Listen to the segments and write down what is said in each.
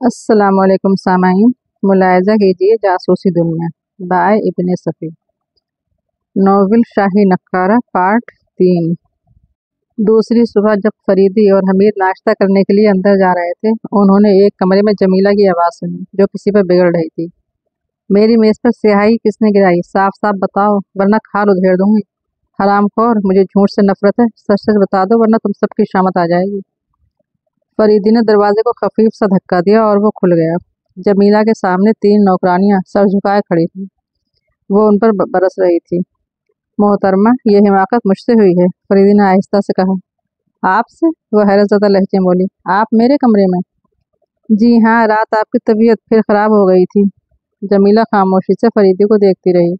अस्सलाम वालेकुम सामाईन। मुलायजा कीजिए जासूसी दुनिया बाय इब्ने सफ़ी। नोवेल शाही नक्कारा पार्ट 3। दूसरी सुबह जब फरीदी और हमीद नाश्ता करने के लिए अंदर जा रहे थे, उन्होंने एक कमरे में जमीला की आवाज़ सुनी जो किसी पर बिगड़ रही थी। मेरी मेज़ पर स्याही किसने गिराई? साफ साफ बताओ वरना खाल उधेड़ दूंगी। हरामखोर, मुझे झूठ से नफरत है, सच सच बता दो वरना तुम सबकी शामत आ जाएगी। फरीदी ने दरवाजे को खफीफ सा धक्का दिया और वो खुल गया। जमीला के सामने 3 नौकरानियां सर झुकाए खड़ी थीं। वो उन पर बरस रही थी। मोहतरमा, ये हिमाकत मुझसे हुई है, फरीदी ने आहिस्ता से कहा। आपसे? वह हैरत ज़दा लहजे में बोली। आप मेरे कमरे में? जी हाँ, रात आपकी तबीयत फिर ख़राब हो गई थी। जमीला खामोशी से फरीदी को देखती रही।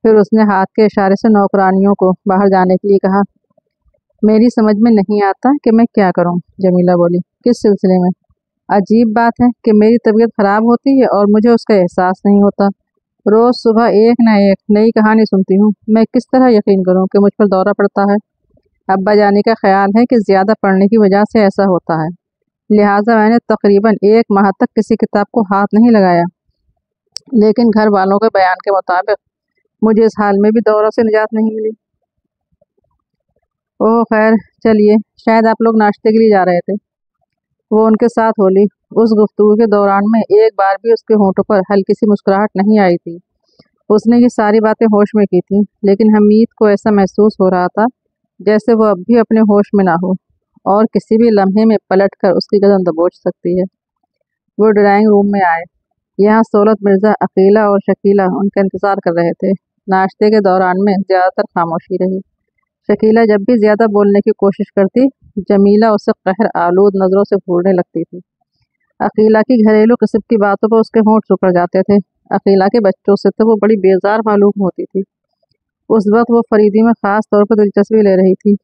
फिर उसने हाथ के इशारे से नौकरानियों को बाहर जाने के लिए कहा। मेरी समझ में नहीं आता कि मैं क्या करूं, जमीला बोली। किस सिलसिले में? अजीब बात है कि मेरी तबीयत खराब होती है और मुझे उसका एहसास नहीं होता। रोज सुबह एक न एक नई कहानी सुनती हूँ। मैं किस तरह यकीन करूँ कि मुझ पर दौरा पड़ता है? अब्बा जानी का ख्याल है कि ज्यादा पढ़ने की वजह से ऐसा होता है, लिहाजा मैंने तकरीबन 1 माह तक किसी किताब को हाथ नहीं लगाया। लेकिन घर वालों के बयान के मुताबिक मुझे इस हाल में भी दौरा से निजात नहीं मिली। ओह खैर, चलिए, शायद आप लोग नाश्ते के लिए जा रहे थे। वो उनके साथ बोली। उस गुफ्तगू के दौरान में एक बार भी उसके होंठों पर हल्की सी मुस्कुराहट नहीं आई थी। उसने ये सारी बातें होश में की थी, लेकिन हमीद को ऐसा महसूस हो रहा था जैसे वो अब भी अपने होश में ना हो और किसी भी लम्हे में पलटकर उसकी गर्दन दबोच सकती है। वो ड्राइंग रूम में आए। यहाँ सहूलत मिर्ज़ा, अकीला और शकीला उनका इंतज़ार कर रहे थे। नाश्ते के दौरान में ज़्यादातर खामोशी रही। शकीला जब भी ज़्यादा बोलने की कोशिश करती, जमीला उसे कहर आलूद नज़रों से घूरने लगती थी। अकीला की घरेलू किस्म की बातों पर उसके होंठ सिकुड़ जाते थे। अकीला के बच्चों से तो वो बड़ी बेजार मालूम होती थी। उस वक्त वो फरीदी में ख़ास तौर पर दिलचस्पी ले रही थी।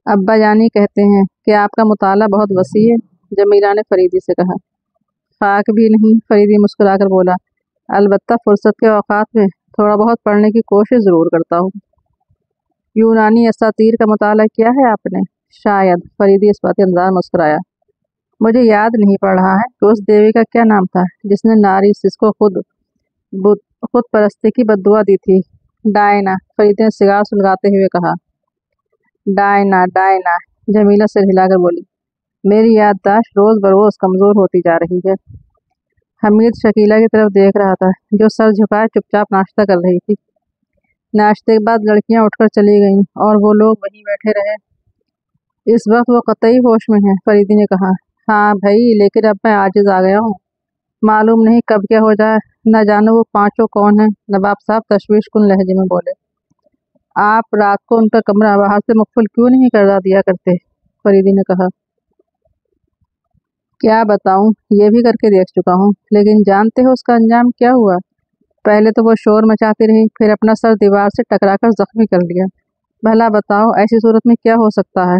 अब्बा जानी कहते हैं कि आपका मुताला बहुत वसी है, जमीला ने फरीदी से कहा। खाक भी नहीं, फरीदी मुस्कुराकर बोला। अलबत्ता फुर्सत के औकात में थोड़ा बहुत पढ़ने की कोशिश ज़रूर करता हूँ। यूनानी असातीर का मुताला किया है आपने? शायद, फरीदी इस बात अंदाज मुस्कुराया। मुझे याद नहीं पड़ रहा है कि उस देवी का क्या नाम था जिसने नारसिसस को खुद परस्ती की बद्दुआ दी थी। डायना, फरीदी ने सिगार सुलगाते हुए कहा। डायना डायना, जमीला सिर हिलाकर बोली। मेरी याददाश्त रोज बरोज कमजोर होती जा रही है। हमीद शकीला की तरफ देख रहा था, जो सर झुकाए चुपचाप नाश्ता कर रही थी। नाश्ते के बाद लड़कियां उठकर चली गईं और वो लोग वहीं बैठे रहे। इस वक्त वो कतई होश में है, फरीदी ने कहा। हाँ भाई, लेकिन अब मैं आजिज आ गया हूँ। मालूम नहीं कब क्या हो जाए। न जानो वो पांचों कौन है, नवाब साहब तशवीश कुन लहजे में बोले। आप रात को उनका कमरा बाहर से मुक़फ़िल क्यों नहीं करवा दिया करते, फरीदी ने कहा। क्या बताऊं, ये भी करके देख चुका हूँ, लेकिन जानते हो उसका अंजाम क्या हुआ? पहले तो वो शोर मचाती रही, फिर अपना सर दीवार से टकराकर जख्मी कर लिया। भला बताओ ऐसी सूरत में क्या हो सकता है?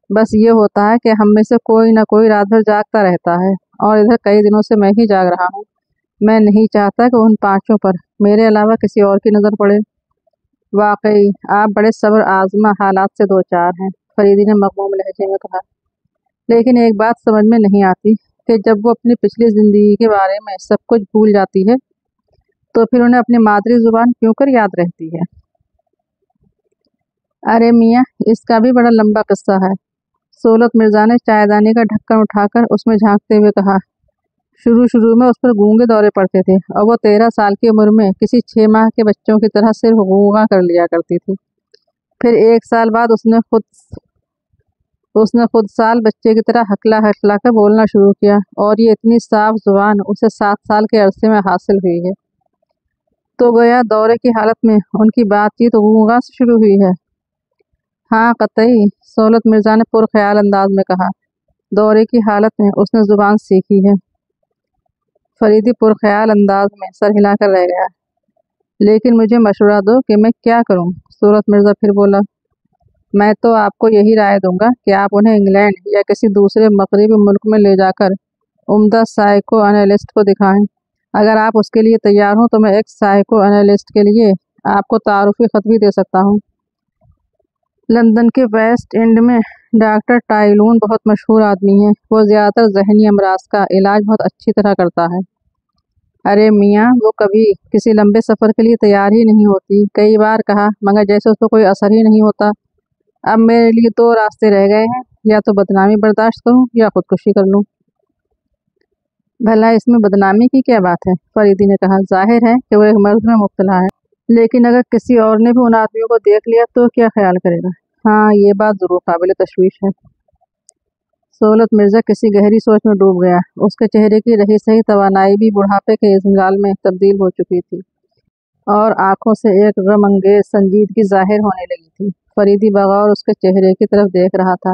बस ये होता है कि हम में से कोई ना कोई रात भर जागता रहता है, और इधर कई दिनों से मैं ही जाग रहा हूँ। मैं नहीं चाहता कि उन पांचों पर मेरे अलावा किसी और की नज़र पड़े। वाकई आप बड़े सब्र आजमा हालात से दो चार हैं, फरीदी ने मगमूम लहजे में कहा। लेकिन एक बात समझ में नहीं आती कि जब वो अपनी पिछली जिंदगी के बारे में सब कुछ भूल जाती है, तो फिर उन्हें अपनी मादरी जुबान क्यों कर याद रहती है? अरे मियाँ, इसका भी बड़ा लंबा किस्सा है। सहूलत मिर्जा ने चायदानी का ढक्कन उठाकर उसमें झांकते हुए कहा। शुरू शुरू में उस पर गूंगे दौरे पड़ते थे और वो 13 साल की उम्र में किसी 6 माह के बच्चों की तरह सिर्फ गूंगा कर लिया करती थी। फिर 1 साल बाद उसने खुद साल बच्चे की तरह हकला हकला कर बोलना शुरू किया, और ये इतनी साफ जुबान उसे 7 साल के अरसे में हासिल हुई है। तो गोया दौरे की हालत में उनकी बातचीत गूंगा से शुरू हुई है। हाँ कतई, सहूलत मिर्जा ने पुरख्याल अंदाज में कहा। दौरे की हालत में उसने जुबान सीखी है। फरीदी पुरख्याल अंदाज में सर हिलाकर रह गया। लेकिन मुझे मशवरा दो कि मैं क्या करूं, सूरत मिर्जा फिर बोला। मैं तो आपको यही राय दूंगा कि आप उन्हें इंग्लैंड या किसी दूसरे मगरबी मुल्क में ले जाकर उम्दा साइको एनालिस्ट को दिखाएं। अगर आप उसके लिए तैयार हों तो मैं एक साइको एनालिस्ट के लिए आपको तारुफी खत भी दे सकता हूं। لندن کے ویسٹ اینڈ میں ڈاکٹر ٹائلون بہت مشہور آدمی ہیں۔ وہ زیادہ تر ذہنی امراض کا علاج بہت اچھی طرح کرتا ہے۔ ارے میاں، وہ کبھی کسی لمبے سفر کے لیے تیار ہی نہیں ہوتی، کئی بار کہا، مگر جیسے اس کو کوئی اثر ہی نہیں ہوتا۔ اب میرے لیے 2 راستے رہ گئے ہیں، یا تو بدنامی برداشت کروں یا خودکشی کر لوں۔ بھلا اس میں بدنامی کی کیا بات ہے؟ فریدی نے کہا، ظاہر ہے کہ وہ ایک مرض میں مبتلا ہے، لیکن اگر کسی اور نے بھی ان آدمیوں کو دیکھ لیا تو کیا خیال کرے گا؟ ہاں، یہ بات ضرور قابل تشویش ہے۔ سہولت مرزا کسی گہری سوچ میں ڈوب گیا۔ اس کے چہرے کی رہی سہی توانائی بھی بڑھاپے کے ازمرال میں تبدیل ہو چکی تھی اور آنکھوں سے ایک غم انگیز سنجیدگی ظاہر ہونے لگی تھی۔ فریدی بغور اس کے چہرے کی طرف دیکھ رہا تھا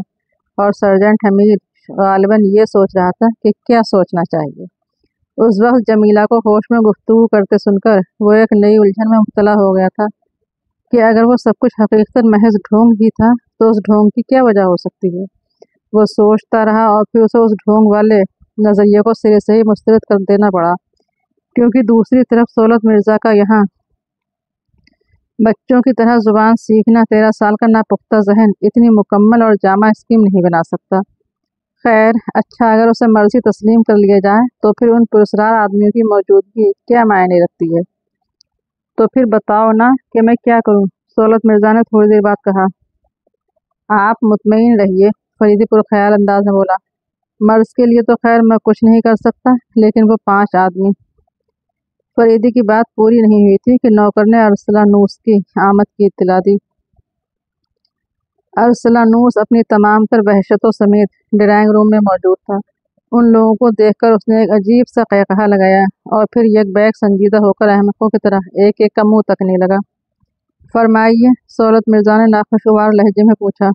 اور سرجنٹ حمید غالباً یہ سوچ رہا تھا کہ کیا سوچنا چاہیے۔ اس وقت جمیلہ کو ہوش میں گفتگو کرتے سن کر وہ ایک نئی الجھن میں مبتلا ہو گیا تھا کہ اگر وہ سب کچھ حقیقتاً محض ڈھونگ ہی تھا تو اس ڈھونگ کی کیا وجہ ہو سکتی ہے؟ وہ سوچتا رہا اور پھر اسے اس ڈھونگ والے نظریے کو سرے سے ہی مسترد کر دینا پڑا، کیونکہ دوسری طرف سہولت مرزا کا یہاں بچوں کی طرح زبان سیکھنا 13 سال کا ناپختہ ذہن اتنی مکمل اور جامع اسکیم نہیں بنا سکتا۔ خیر، اچھا، اگر اسے مرضی تسلیم کر لیا جائے تو پھر ان پراسرار آدمیوں کی موجودگی کیا معنی رکھتی ہے؟ تو پھر بتاؤ نا کہ میں کیا کروں؟ سہولت مرزا نے تھوڑی دیر بعد کہا۔ آپ مطمئن رہیے، فریدی پرخیال انداز میں بولا، مرض کے لیے تو خیر میں کچھ نہیں کر سکتا، لیکن وہ 5 آدمی۔ فریدی کی بات پوری نہیں ہوئی تھی کہ نوکر نے ارسلانوس کی آمد کی اطلاع دی۔ ارسلانوس اپنی تمام تر وحشتوں سمیت ڈرائنگ روم میں موجود تھا۔ ان لوگوں کو دیکھ کر اس نے ایک عجیب سا قہقہہ لگایا اور پھر یک بیک سنجیدہ ہو کر احمقوں کی طرح ایک ایک کا منہ تکنے لگا۔ فرمائیے، سہولت مرزا نے ناخوشگوار لہجے میں پوچھا۔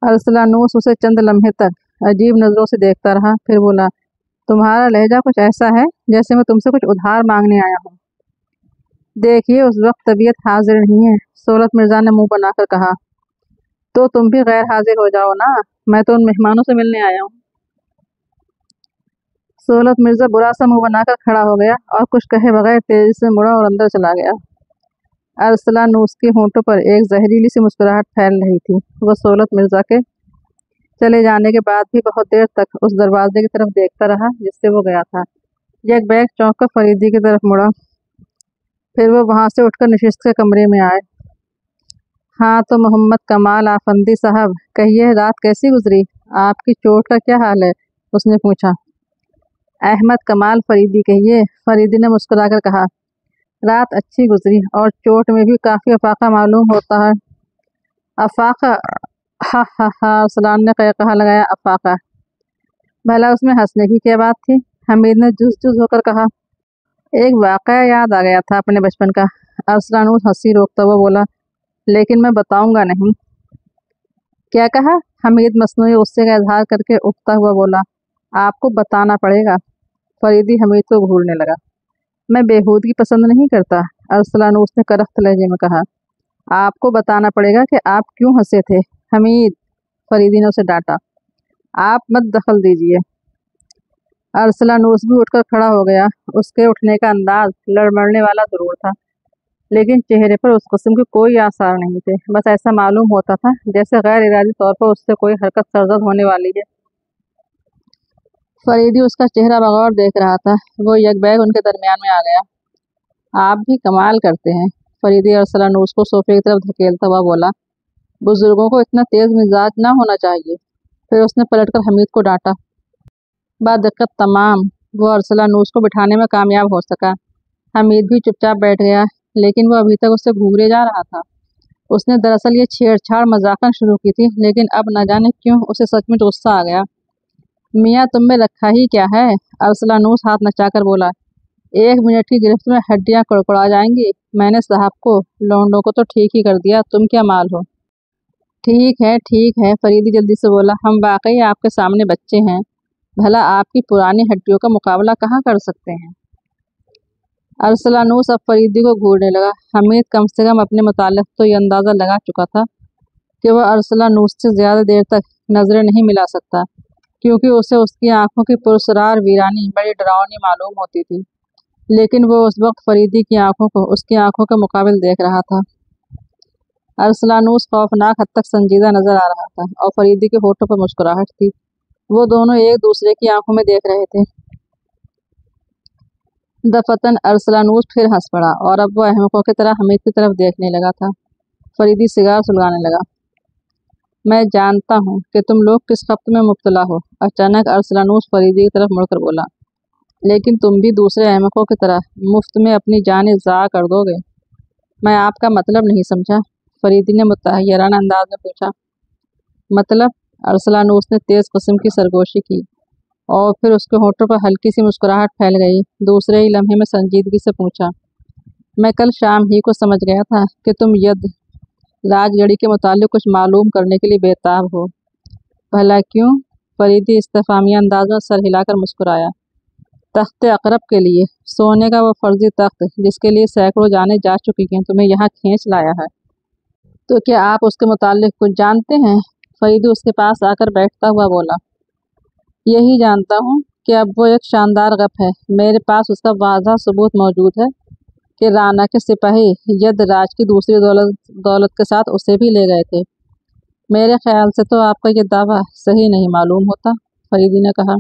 ارسلانوس اسے چند لمحے تک عجیب نظروں سے دیکھتا رہا، پھر بولا، تمہارا لہجہ کچھ ایسا ہے جیسے میں تم سے کچھ ادھار مانگنے آیا ہوں۔ دیکھیے، اس وقت طبیعت حاضر نہیں ہے، سہولت مرزا نے منہ بنا کر کہا۔ تو تم بھی غیر حاضر ہو جاؤ نا، میں تو ان مہمانوں سے ملنے آیا ہوں۔ سہولت مرزا برا سا منہ بنا کر کھڑا ہو گیا اور کچھ کہے بغیر تیزی سے مڑا اور اندر چلا گیا۔ ارسلانوس کے ہونٹوں پر ایک زہریلی سی مسکراہٹ پھیل رہی تھی۔ وہ سہولت مرزا کے چلے جانے کے بعد بھی بہت دیر تک اس دروازے کی طرف دیکھتا رہا جس سے وہ گیا تھا۔ یک بیک چونک کر فریدی کی طرف مڑا، پھر وہ وہاں سے اٹھ کر نشست کے کمرے میں آئے۔ ہاں تو محمد کمال آفندی صاحب، کہیے رات کیسی گزری؟ آپ کی چوٹ کا کیا حال ہے؟ اس نے پوچھا۔ احمد کمال فریدی کہیے، فریدی نے مسکرا کر کہا۔ رات اچھی گزری اور چوٹ میں بھی کافی افاقہ معلوم ہوتا ہے۔ افاقہ؟ ہا ہا ہا، ارسلان نے قہقہہ لگایا، افاقہ؟ بھلا اس میں ہنسنے کی کیا بات تھی؟ حمید نے جز جز ہو کر کہا۔ ایک واقعہ یاد آ گیا تھا اپنے بچپن کا۔ ارسلانوس ہنسی روکتا ہوا بولا، لیکن میں بتاؤں گا نہیں۔ کیا کہا؟ حمید مصنوعی غصے کا اظہار کر کے اٹھتا ہوا بولا، آپ کو بتانا پڑے گا۔ فریدی حمید کو گھورنے لگا۔ میں بےہودگی پسند نہیں کرتا، ارسلانوس نے کرخت لہجے میں کہا۔ آپ کو بتانا پڑے گا کہ آپ کیوں ہنسے تھے۔ حمید، فریدی نے اسے ڈانٹا، آپ مت دخل دیجیے۔ ارسلانوس بھی اٹھ کر کھڑا ہو گیا۔ اس کے اٹھنے کا انداز لڑمڑنے والا ضرور تھا، لیکن چہرے پر اس قسم کے کوئی آثار نہیں تھے۔ بس ایسا معلوم ہوتا تھا جیسے غیر ارادی طور پر اس سے کوئی حرکت سرزد ہونے والی ہے۔ فریدی اس کا چہرہ بغور دیکھ رہا تھا۔ وہ یک بیک ان کے درمیان میں آ گیا۔ آپ بھی کمال کرتے ہیں، فریدی ارسلانوس کو صوفے کی طرف دھکیلتا ہوا بولا، بزرگوں کو اتنا تیز مزاج نہ ہونا چاہیے۔ پھر اس نے پلٹ کر حمید کو ڈانٹا۔ بدقت تمام، وہ ارسلانوس کو بٹھانے میں کامیاب ہو سکا۔ حمید بھی چپ چاپ بیٹھ گیا، لیکن وہ ابھی تک اس سے گھورے جا رہا تھا۔ اس نے دراصل یہ چھیڑ چھاڑ مذاقاً شروع کی تھی، لیکن اب نہ جانے کیوں اسے سچ میں غصہ آ گیا۔ میاں تم میں رکھا ہی کیا ہے؟ ارسلانوس ہاتھ نچا کر بولا، 1 منٹ کی گرفت میں ہڈیاں کڑکڑا جائیں گی۔ میں نے صاحب کو، لونڈوں کو تو ٹھیک ہی کر دیا، تم کیا مال ہو؟ ٹھیک ہے، فریدی جلدی سے بولا، ہم واقعی آپ کے سامنے بچے ہیں، بھلا آپ کی پرانی ہڈیوں کا مقابلہ کہاں کر سکتے ہیں؟ ارسلانوس اب فریدی کو گھورنے لگا۔ حمید کم سے کم اپنے متعلق تو یہ اندازہ لگا چکا تھا کہ وہ ارسلانوس سے زیادہ دیر تک نظریں نہیں ملا سکتا، کیونکہ اسے اس کی آنکھوں کی پراسرار ویرانی بڑی ڈراؤنی معلوم ہوتی تھی، لیکن وہ اس وقت فریدی کی آنکھوں کو اس کی آنکھوں کے مقابل دیکھ رہا تھا۔ अरसलानूस खौफनाक हद तक संजीदा नजर आ रहा था और फरीदी के होठों पर मुस्कुराहट थी। वो दोनों एक दूसरे की आंखों में देख रहे थे। दफतन अरसलानूस फिर हंस पड़ा और अब वो अहमकों की तरह हमीद की तरफ देखने लगा था। फरीदी सिगार सुलगाने लगा। मैं जानता हूँ कि तुम लोग किस खप्त में मुब्तला हो, अचानक अरसलानूस फरीदी की तरफ मुड़कर बोला, लेकिन तुम भी दूसरे अहमकों की तरह मुफ्त में अपनी जान ज़ाया कर दोगे। मैं आपका मतलब नहीं समझा, फरीदी ने मुतहय्यराना अंदाज में पूछा। मतलब? अरसलानूस ने तेज़ किस्म की सरगोशी की और फिर उसके होठों पर हल्की सी मुस्कुराहट फैल गई। दूसरे ही लम्हे में संजीदगी से पूछा, मैं कल शाम ही को समझ गया था कि तुम यद राजगढ़ी के मुतालिक कुछ मालूम करने के लिए बेताब हो। भला क्यों? फरीदी इस्तेफामिया अंदाज में सर हिलाकर मुस्कुराया। तख्त अकरब के लिए, सोने का वो फर्जी तख्त जिसके लिए सैकड़ों जाने जा चुकी हैं, तुम्हें यहाँ खींच लाया है। तो क्या आप उसके मुतालिक कुछ जानते हैं? फरीदी उसके पास आकर बैठता हुआ बोला, यही जानता हूँ कि अब वो एक शानदार गप है। मेरे पास उसका वाज़ह सबूत मौजूद है कि राना के सिपाही यद राज की दूसरी दौलत के साथ उसे भी ले गए थे। मेरे ख्याल से तो आपका ये दावा सही नहीं मालूम होता, फरीदी ने कहा।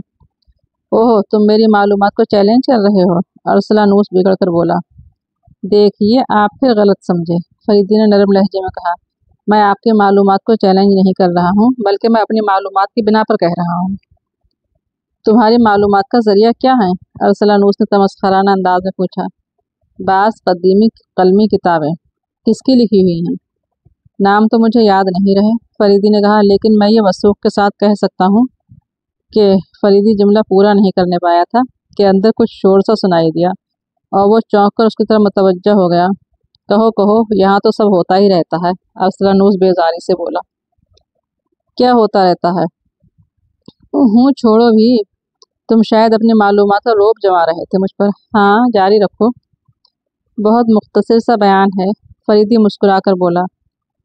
ओह, तुम मेरी मालूमात को चैलेंज कर रहे हो? अरसलानूस बिगड़ कर बोला। देखिए, आप फिर गलत समझे, फरीदी ने नरम लहजे में कहा। मैं आपकी मालूमात को चैलेंज नहीं कर रहा हूँ, बल्कि मैं अपनी मालूमात की बिना पर कह रहा हूँ। तुम्हारी मालूमात का जरिया क्या है? अरसलानूस ने तमस्खराना अंदाज में पूछा। बास कदीमी कलमी किताबें। किसकी लिखी हुई हैं? नाम तो मुझे याद नहीं रहे, फरीदी ने कहा, लेकिन मैं ये वसूख के साथ कह सकता हूँ कि फरीदी जुमला पूरा नहीं करने पाया था कि अंदर कुछ शोर सा सुनाई दिया और वो चौंक कर उसकी तरफ मुतवज्जह हो गया। कहो कहो, यहाँ तो सब होता ही रहता है, अरसलानूस बेजारी से बोला। क्या होता रहता है? हूँ, छोड़ो भी। तुम शायद अपनी मालूमात का रोब जमा रहे थे मुझ पर। हाँ, जारी रखो। बहुत मुख्तसर सा बयान है, फरीदी मुस्कुराकर बोला।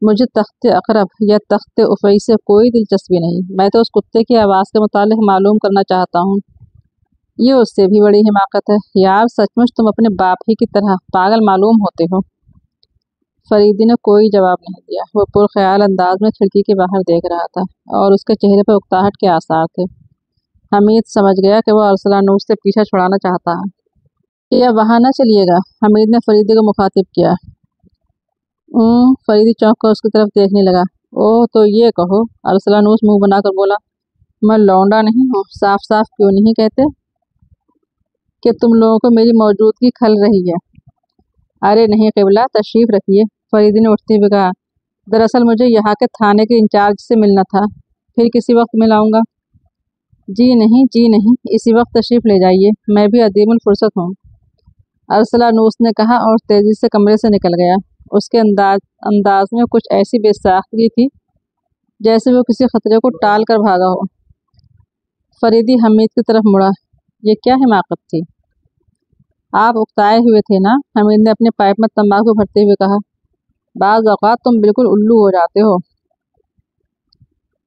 मुझे तख्त अकरब या तख्त उफ़ई से कोई दिलचस्पी नहीं। मैं तो उस कुत्ते की आवाज़ के मुतालिक मालूम करना चाहता हूँ। ये उससे भी बड़ी हिमाकत है। यार, सचमुच तुम अपने बाप ही की तरह पागल मालूम होते हो। फरीदी ने कोई जवाब नहीं दिया। वो पुरख्याल अंदाज में खिड़की के बाहर देख रहा था और उसके चेहरे पर उकताहट के आसार थे। हमीद समझ गया कि वह अरसलानूस से पीछा छुड़ाना चाहता है। या वहाँ न चलिएगा, हमीद ने फरीदी को मुखातिब किया। फरीदी चौंक कर उसकी तरफ देखने लगा। ओह, तो ये कहो, अरसलानूस मुंह बनाकर बोला, मैं लौंडा नहीं हूँ? साफ साफ क्यों नहीं कहते कि तुम लोगों को मेरी मौजूदगी खल रही है? अरे नहीं क़िबला, तशरीफ़ रखिए, फरीदी ने उठते हुए कहा। दरअसल मुझे यहाँ के थाने के इंचार्ज से मिलना था, फिर किसी वक्त मिलाऊंगा। जी नहीं, इसी वक्त तशरीफ़ ले जाइए, मैं भी अदीमुल फुर्सत हूँ, अरसलानूस ने कहा और तेज़ी से कमरे से निकल गया। उसके अंदाज में कुछ ऐसी बेसाख्तगी थी जैसे वो किसी खतरे को टाल कर भागा हो। फरीदी हमीद की तरफ मुड़ा। ये क्या हिमाकत थी? आप उकताए हुए थे ना? हमीद ने अपने पाइप में तंबाकू भरते हुए कहा। बाज़ औक़ात तुम बिल्कुल उल्लू हो जाते हो।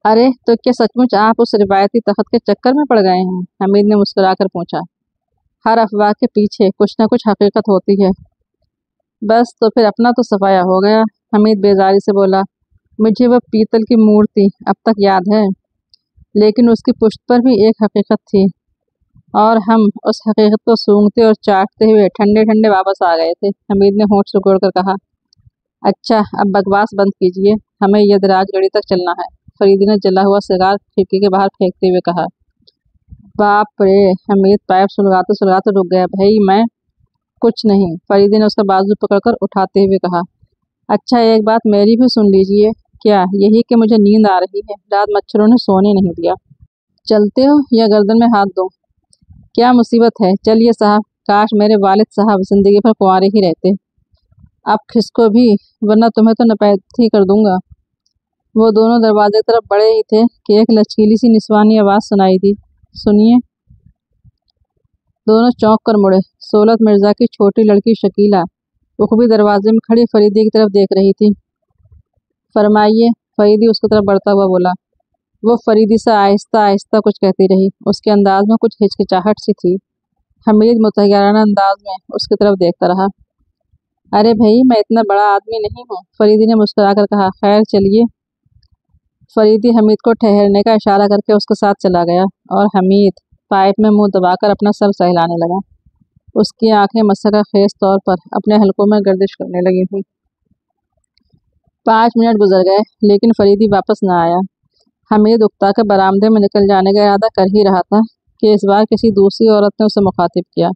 अरे, तो क्या सचमुच आप उस रिवायती तख्त के चक्कर में पड़ गए हैं? हमीद ने मुस्कुराकर पूछा। हर अफवाह के पीछे कुछ न कुछ हकीकत होती है। बस, तो फिर अपना तो सफाया हो गया, हमीद बेजारी से बोला। मुझे वह पीतल की मूर्ति अब तक याद है, लेकिन उसकी पुश्त पर भी एक हकीकत थी और हम उस हकीकत को सूंघते और चाटते हुए ठंडे ठंडे वापस आ गए थे, हमीद ने होंठ सुकोड़ कर कहा। अच्छा, अब बकवास बंद कीजिए, हमें यदराजगढ़ी तक चलना है, फरीदी ने जला हुआ सिगार खिड़की के बाहर फेंकते हुए कहा। बाप रे, हमीद पाइप सुलगाते सुलगाते रुक गया। भाई, मैं कुछ नहीं, फरीदी ने उसका बाजू पकड़कर उठाते हुए कहा। अच्छा, एक बात मेरी भी सुन लीजिए। क्या? यही कि मुझे नींद आ रही है, रात मच्छरों ने सोने नहीं दिया। चलते हो या गर्दन में हाथ दो? क्या मुसीबत है, चलिए साहब, काश मेरे वालिद साहब जिंदगी भर कुंवारे ही रहते। अब खिसको भी, वरना तुम्हें तो नपैथी कर दूंगा। वो दोनों दरवाजे की तरफ बढ़े ही थे कि एक लचकीली सी निस्वानी आवाज़ सुनाई दी। सुनिए। दोनों चौंक कर मुड़े। सोलत मिर्ज़ा की छोटी लड़की शकीला उखबी दरवाजे में खड़ी फरीदी की तरफ देख रही थी। फरमाइए, फरीदी उसकी तरफ बढ़ता हुआ बोला। वो फरीदी से आहिस्ता आहिस्ता कुछ कहती रही। उसके अंदाज में कुछ हिचकिचाहट सी थी। हमीद मुतहय्यराना अंदाज में उसकी तरफ देखता रहा। अरे भाई, मैं इतना बड़ा आदमी नहीं हूँ, फरीदी ने मुस्कुरा कर कहा। खैर चलिए। फरीदी हमीद को ठहरने का इशारा करके उसके साथ चला गया और हमीद पाइप में मुंह दबाकर अपना सर सहलाने लगा। उसकी आंखें मशक्क़त खेज तौर पर अपने हलकों में गर्दिश करने लगी थी। 5 मिनट गुजर गए लेकिन फरीदी वापस न आया। हमीद उकता के बरामदे में निकल जाने का इरादा कर ही रहा था कि इस बार किसी दूसरी औरत ने उसे मुखातिब किया।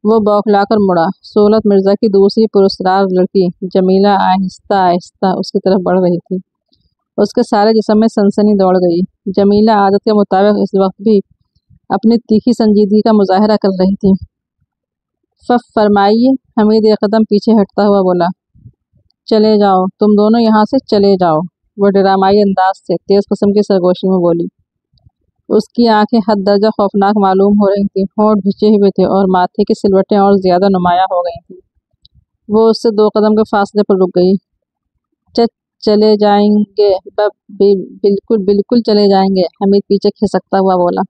वो बौखलाकर मुड़ा। सोलत मिर्ज़ा की दूसरी पुरस्कार लड़की जमीला आहिस्ता आहिस्ता उसकी तरफ बढ़ रही थी। उसके सारे जिस्म में सनसनी दौड़ गई। जमीला आदत के मुताबिक इस वक्त भी अपनी तीखी संजीदगी का मुजाहरा कर रही थी। फरमाइए, हमीद एक कदम पीछे हटता हुआ बोला। चले जाओ, तुम दोनों यहाँ से चले जाओ, वो ड्रामाई अंदाज से तेज किस्म की सरगोशी में बोली। उसकी आंखें हद दर्जा खौफनाक मालूम हो रही थीं, होंठ भिजे हुए थे और माथे की सिलवटें और ज्यादा नुमाया हो गई थीं। वो उससे 2 कदम के फासले पर रुक गई। चले जाएंगे, बिल्कुल बिल्कुल चले जाएंगे, हमीद पीछे खिसकता हुआ बोला।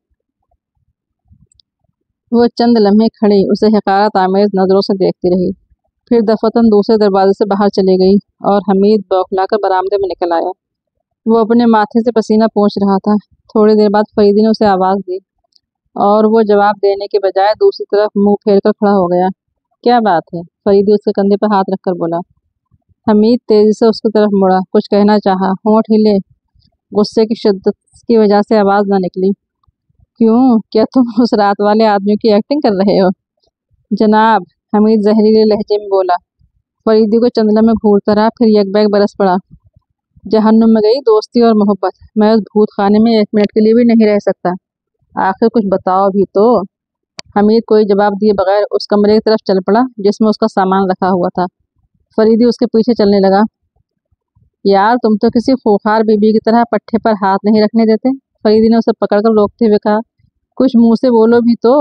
वो चंद लम्हे खड़ी उसे हकारत आमेज नजरों से देखती रही, फिर दफतन दूसरे दरवाजे से बाहर चली गई और हमीद बौखलाकर बरामदे में निकल आया। वो अपने माथे से पसीना पोंछ रहा था। थोड़ी देर बाद फरीदी ने उसे आवाज़ दी और वो जवाब देने के बजाय दूसरी तरफ मुंह फेर कर खड़ा हो गया। क्या बात है? फरीदी उसके कंधे पर हाथ रखकर बोला। हमीद तेजी से उसकी तरफ मुड़ा, कुछ कहना चाहा, होंठ हिले, गुस्से की शिद्दत की वजह से आवाज़ न निकली। क्यों, क्या तुम उस रात वाले आदमी की एक्टिंग कर रहे हो? जनाब, हमीद जहरीले लहजे में बोला। फरीदी को चंद लम्हे घूरता रहा, फिर यकबैग बरस पड़ा। जहन्नुम में गई दोस्ती और मोहब्बत, मैं उस भूत खाने में 1 मिनट के लिए भी नहीं रह सकता। आखिर कुछ बताओ भी तो। हमीद कोई जवाब दिए बगैर उस कमरे की तरफ चल पड़ा जिसमें उसका सामान रखा हुआ था। फरीदी उसके पीछे चलने लगा। यार, तुम तो किसी खूंखार बीबी की तरह पट्टे पर हाथ नहीं रखने देते, फरीदी ने उसे पकड़कर रोकते हुए कहा। कुछ मुंह से बोलो भी तो।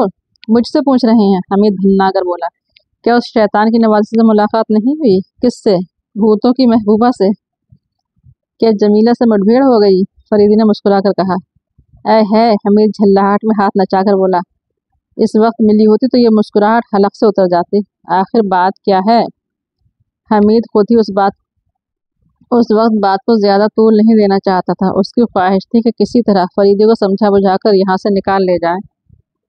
मुझसे पूछ रहे हैं? हमीद भन्ना कर बोला। क्या उस शैतान की नवाजी से मुलाकात नहीं हुई? किससे? भूतों की महबूबा से। क्या जमीला से मुठभेड़ हो गई? फरीदी ने मुस्कुरा कर कहा। ऐ है, हमीद झल्लाहट में हाथ नचाकर बोला। इस वक्त मिली होती तो ये मुस्कुराहट हलक से उतर जाती। आखिर बात क्या है? हमीद खुद ही उस वक्त बात को ज्यादा तूल नहीं देना चाहता था। उसकी ख्वाहिश थी कि किसी तरह फरीदी को समझा बुझाकर यहाँ से निकाल ले जाए,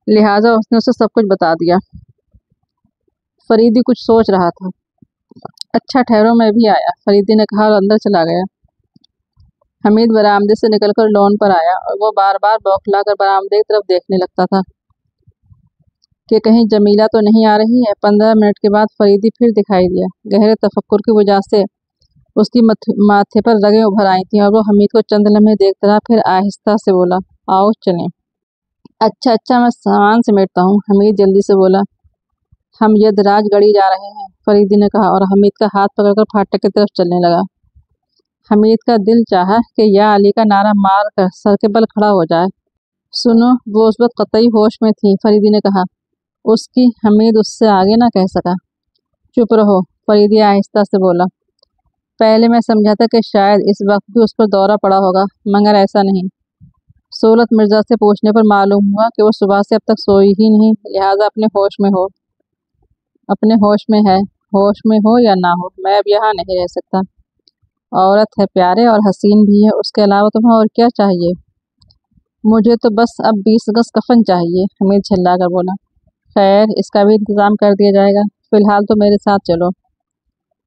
लिहाजा उसने उसे सब कुछ बता दिया। फरीदी कुछ सोच रहा था। अच्छा ठहरो, मैं भी आया, फरीदी ने कहा और अंदर चला गया। हमीद बरामदे से निकलकर लॉन पर आया और वो बार बार बौखला कर बरामदे की तरफ देखने लगता था कि कहीं जमीला तो नहीं आ रही है। 15 मिनट के बाद फरीदी फिर दिखाई दिया। गहरे तफक्कुर की वजह से उसकी माथे पर रगें उभर आई थीं और वो हमीद को चंद लम्हे देखता रहा, फिर आहिस्ता से बोला। आओ चलें। अच्छा अच्छा, मैं सामान समेटता हूँ, हमीद जल्दी से बोला। हम यदराज गढ़ी जा रहे हैं, फरीदी ने कहा और हमीद का हाथ पकड़कर फाटक की तरफ चलने लगा। हमीद का दिल चाहा कि या अली का नारा मार कर सर के बल खड़ा हो जाए। सुनो, वो उस वक्त कतई होश में थी, फरीदी ने कहा। उसकी, हमीद उससे आगे ना कह सका। चुप रहो, फरीदी आहिस्ता से बोला। पहले मैं समझा था कि शायद इस वक्त भी उस पर दौरा पड़ा होगा, मगर ऐसा नहीं। सोलत मिर्जा से पूछने पर मालूम हुआ कि वो सुबह से अब तक सोई ही नहीं, लिहाजा अपने होश में है। होश में हो या ना हो, मैं अब यहाँ नहीं रह सकता। औरत है प्यारे और हसीन भी है, उसके अलावा तुम्हें और क्या चाहिए? मुझे तो बस अब 20 गज कफन चाहिए, हमीद झल्ला कर बोला। खैर, इसका भी इंतजाम कर दिया जाएगा, फिलहाल तो मेरे साथ चलो।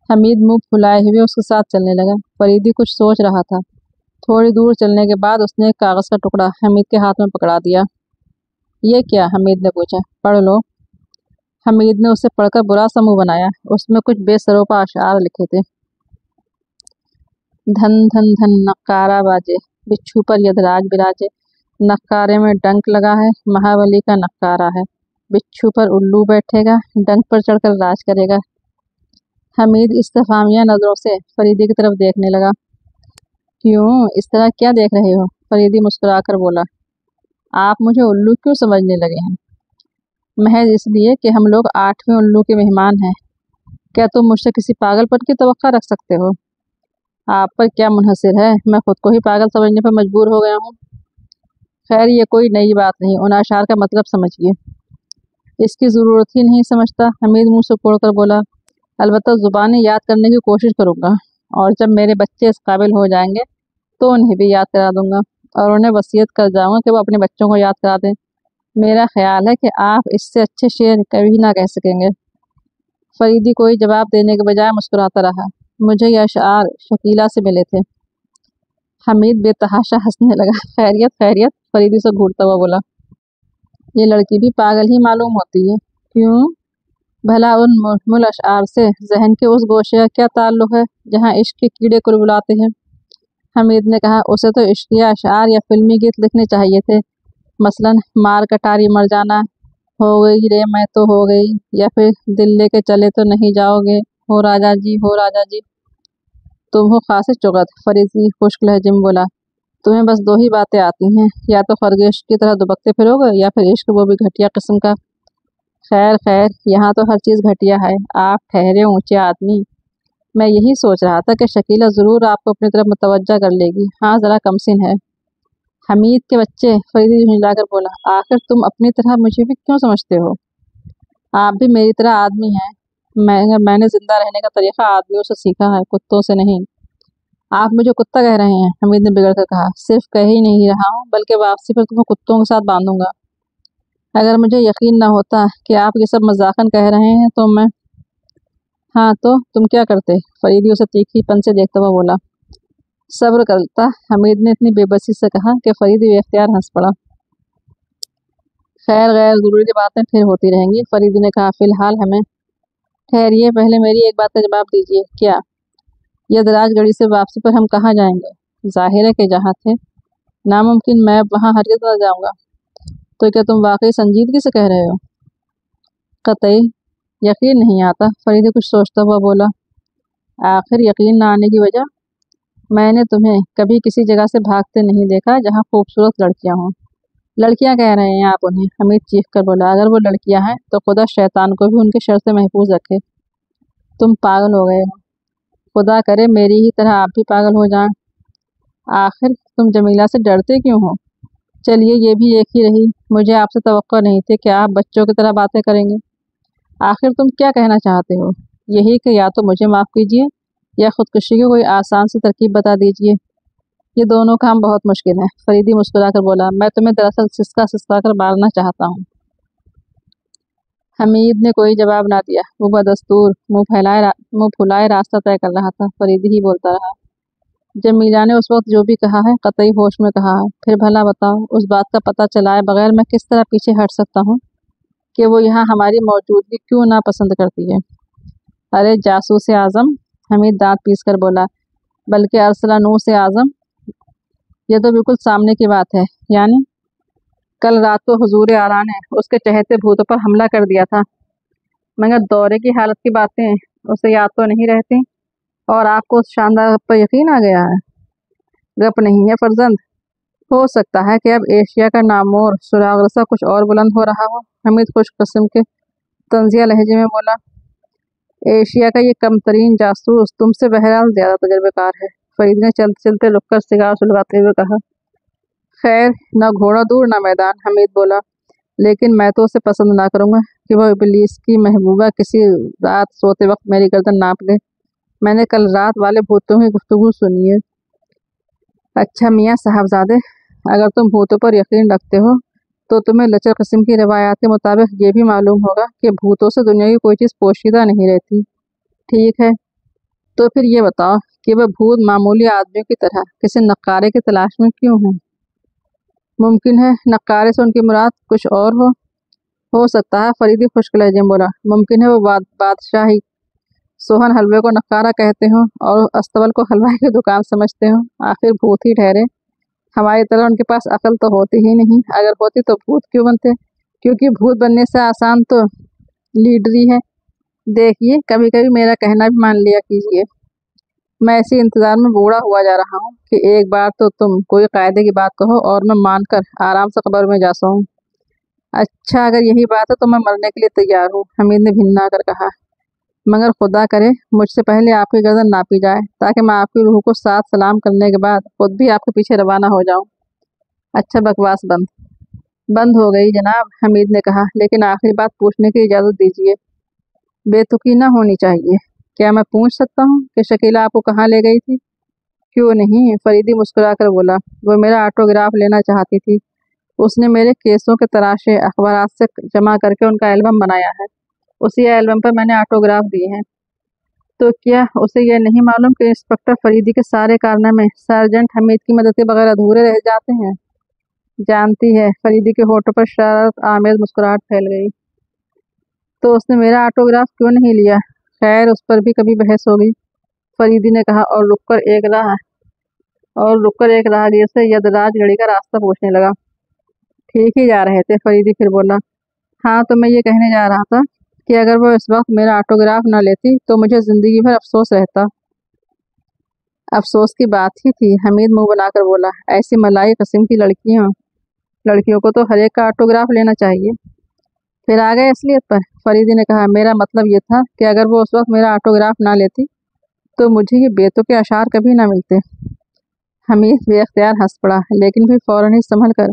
हमीद मुंह फुलाए हुए उसके साथ चलने लगा। फरीदी कुछ सोच रहा था। थोड़ी दूर चलने के बाद उसने एक कागज का टुकड़ा हमीद के हाथ में पकड़ा दिया। ये क्या? हमीद ने पूछा। पढ़ लो। हमीद ने उसे पढ़कर बुरा सा मुंह बनाया। उसमें कुछ बेसरोपा अशआर लिखे थे। धन धन धन नक्कारा बाजे, बिच्छू पर यदराज बिराजे, नक्कारे में डंक लगा है, महाबली का नक्कारा है, बिच्छू पर उल्लू बैठेगा, डंक पर चढ़कर राज करेगा। हमीद इस्तफामिया नजरों से फरीदी की तरफ देखने लगा। क्यों, इस तरह क्या देख रहे हो? फरीदी मुस्कुराकर बोला। आप मुझे उल्लू क्यों समझने लगे हैं? महज इसलिए कि हम लोग 8वें उल्लू के मेहमान हैं। क्या तुम मुझसे किसी पागलपन की तवक्का रख सकते हो? आप पर क्या मुनहसर है, मैं खुद को ही पागल समझने पर मजबूर हो गया हूँ। खैर, ये कोई नई बात नहीं, उन अशार का मतलब समझिए। इसकी ज़रूरत ही नहीं समझता, हमीद मुंह से कोड़कर बोला। البتہ ज़ुबानी याद करने की कोशिश करूँगा, और जब मेरे बच्चे इस काबिल हो जाएंगे तो उन्हें भी याद करा दूंगा, और उन्हें वसीयत कर जाऊंगा कि वो अपने बच्चों को याद करा दें। मेरा ख्याल है कि आप इससे अच्छे शेर कभी ना कह सकेंगे। फरीदी कोई जवाब देने के बजाय मुस्कुराता रहा। मुझे यह अशआर शकीला से मिले थे। हमीद बेतहाशा हंसने लगा। खैरियत खैरियत, फरीदी से घूरता हुआ बोला। ये लड़की भी पागल ही मालूम होती है। क्यों? भला उन मुल अशआर से जहन के उस गोशे का क्या ताल्लुक है जहाँ इश्क के कीड़े कुलबुलाते हैं? हमीद ने कहा, उसे तो इश्किया अशआर या फिल्मी गीत लिखने चाहिए थे, मसलन मार कटारी मर जाना, हो गई रे मैं तो हो गई, या फिर दिल लेके चले तो नहीं जाओगे, हो राजा जी हो राजा जी। तुम हो खासे चुगत, फरीदी खुश्क लहजे में बोला। तुम्हें बस दो ही बातें आती हैं, या तो खरगोश की तरह दुबकते फिरोगे या फिर इश्क, वो भी घटिया किस्म का। खैर खैर, यहाँ तो हर चीज़ घटिया है। आप ठहरे ऊंचे आदमी, मैं यही सोच रहा था कि शकीला ज़रूर आपको अपनी तरफ मुतवज्जा कर लेगी। हाँ, ज़रा कमसिन है। हमीद के बच्चे, फरीदी झुंझलाकर बोला। आखिर तुम अपनी तरह मुझे भी क्यों समझते हो? आप भी मेरी तरह आदमी हैं। मैंने जिंदा रहने का तरीका आदमियों से सीखा है, कुत्तों से नहीं। आप मुझे कुत्ता कह रहे हैं? हमीद ने बिगड़ कर कहा। सिर्फ कह ही नहीं रहा हूँ, बल्कि वापसी पर तुम्हें कुत्तों के साथ बांधूंगा। अगर मुझे यकीन न होता कि आप ये सब मजाकन कह रहे हैं तो मैं। हाँ तो तुम क्या करते? फरीदी उसे तीखीपन से देखता हुआ बोला। सब्र करता, हमीद ने इतनी बेबसी से कहा कि फरीदी बेख्तियार हंस पड़ा। खैर गैर ज़रूरी बातें फिर होती रहेंगी, फरीदी ने कहा। फिलहाल हमें। ठहरिए, पहले मेरी एक बात का जवाब दीजिए। क्या? यह दराज गढ़ी से वापसी पर हम कहाँ जाएंगे? जाहिर है कि जहाँ थे। नामुमकिन, मैं वहाँ हरगिज़ न जाऊँगा। तो क्या तुम वाकई संजीदगी से कह रहे हो? कतई यकीन नहीं आता, फरीदी कुछ सोचता हुआ बोला। आखिर यकीन न आने की वजह? मैंने तुम्हें कभी किसी जगह से भागते नहीं देखा जहाँ खूबसूरत लड़कियाँ हों। लड़कियाँ कह रहे हैं आप उन्हें? हमीद चीख कर बोला। अगर वो लड़कियाँ हैं तो खुदा शैतान को भी उनके शर से महफूज रखे। तुम पागल हो गए हो। खुदा करे मेरी ही तरह आप भी पागल हो जाएं। आखिर तुम जमीला से डरते क्यों हो? चलिए, ये भी एक ही रही। मुझे आपसे तवक्को नहीं थी कि आप बच्चों की तरह बातें करेंगे। आखिर तुम क्या कहना चाहते हो? यही कि या तो मुझे माफ़ कीजिए या खुदकुशी की कोई आसान सी तरकीब बता दीजिए। ये दोनों काम बहुत मुश्किल है, फरीदी मुस्कुराकर बोला। मैं तुम्हें दरअसल सिसका सिसका कर मारना चाहता हूँ। हमीद ने कोई जवाब ना दिया। वो बदस्तूर मुंह फुलाए रास्ता तय कर रहा था। फरीदी ही बोलता रहा। जमीला ने उस वक्त जो भी कहा है कतई होश में कहा है। फिर भला बताओ, उस बात का पता चलाए बगैर मैं किस तरह पीछे हट सकता हूँ कि वो यहाँ हमारी मौजूदगी क्यों ना पसंद करती है? अरे जासूस आज़म, हमीद दांत पीस कर बोला। बल्कि अरसलानूस आज़म, ये तो बिल्कुल सामने की बात है। यानी कल रात को हुजूर आला ने उसके चहेते भूतों पर हमला कर दिया था, मगर दौरे की हालत की बातें उसे याद तो नहीं रहती, और आपको उस शानदार गप पर यकीन आ गया है। गप नहीं है फर्जंद। हो सकता है कि अब एशिया का नामोर सुराग सा कुछ और बुलंद हो रहा हो। हमीद खुश किस्म के तंजिया लहजे में बोला। एशिया का ये कमतरीन जासूस तुमसे बहरहाल ज्यादा तजर्बेकार है, फरीद ने चलते चलते रुक कर सिगार सुलगाते हुए कहा। खैर, न घोड़ा दूर न मैदान, हमीद बोला। लेकिन मैं तो उसे पसंद ना करूँगा कि वह इबलीस की महबूबा किसी रात सोते वक्त मेरी गर्दन नाप दे। मैंने कल रात वाले भूतों की गुफ्तगू सुनी है। अच्छा मियाँ साहबजादे, अगर तुम भूतों पर यकीन रखते हो तो तुम्हें लचर किस्म की रवायात के मुताबिक ये भी मालूम होगा कि भूतों से दुनिया की कोई चीज़ पोशीदा नहीं रहती। ठीक है, तो फिर ये बताओ कि वह भूत मामूली आदमियों की तरह किसी नक्कारे की तलाश में क्यों हैं? मुमकिन है नक्कारे से उनकी मुराद कुछ और हो सकता है, फरीदी खुश्क लहजे में बोला। मुमकिन है वो बादशाही सोहन हलवे को नक्कारा कहते हो और अस्तबल को हलवाई की दुकान समझते हो। आखिर भूत ही ठहरे, हमारी तरह उनके पास अकल तो होती ही नहीं। अगर होती तो भूत क्यों बनते? क्योंकि भूत बनने से आसान तो लीडरी है। देखिए, कभी कभी मेरा कहना भी मान लिया कीजिए। मैं इसी इंतजार में बूढ़ा हुआ जा रहा हूँ कि एक बार तो तुम कोई कायदे की बात कहो और मैं मानकर आराम से कब्र में जा सकूँ। अच्छा, अगर यही बात है तो मैं मरने के लिए तैयार हूँ, हमीद ने भिन्ना कर कहा। मगर खुदा करे मुझसे पहले आपकी गर्दन नापी जाए, ताकि मैं आपकी रूह को साथ सलाम करने के बाद खुद भी आपके पीछे रवाना हो जाऊं। अच्छा, बकवास बंद। बंद हो गई जनाब, हमीद ने कहा। लेकिन आखिरी बात पूछने की इजाज़त दीजिए। बेतुकी ना होनी चाहिए। क्या मैं पूछ सकता हूँ कि शकीला आपको कहाँ ले गई थी? क्यों नहीं, फरीदी मुस्कुराकर बोला। वो मेरा ऑटोग्राफ लेना चाहती थी। उसने मेरे केसों के तराशे अखबारात से जमा करके उनका एल्बम बनाया है। उसी एल्बम पर मैंने ऑटोग्राफ दिए हैं। तो क्या उसे यह नहीं मालूम कि इंस्पेक्टर फरीदी के सारे कारनामे सार्जेंट हमीद की मदद के बगैर अधूरे रह जाते हैं? जानती है। फरीदी के होठों पर शरारत आमेज मुस्कुराहट फैल गई। तो उसने मेरा ऑटोग्राफ क्यों नहीं लिया? खैर, उस पर भी कभी बहस होगी, फरीदी ने कहा और रुककर एक राहगीर से यदराज गढ़ी का रास्ता पूछने लगा। ठीक ही जा रहे थे, फरीदी फिर बोला। हाँ, तो मैं ये कहने जा रहा था कि अगर वो इस वक्त मेरा ऑटोग्राफ ना लेती तो मुझे जिंदगी भर अफसोस रहता। अफसोस की बात ही थी, हमीद मुंह बनाकर बोला। ऐसी मलाई किस्म की लड़कियों को तो हर एक का ऑटोग्राफ लेना चाहिए। फिर आ गए असलियत पर, फरीदी ने कहा। मेरा मतलब ये था कि अगर वो उस वक्त मेरा ऑटोग्राफ ना लेती तो मुझे ये बेतुके अशार कभी ना मिलते। हमीद बेख्तियार हंस पड़ा, लेकिन फिर फौरन ही संभल कर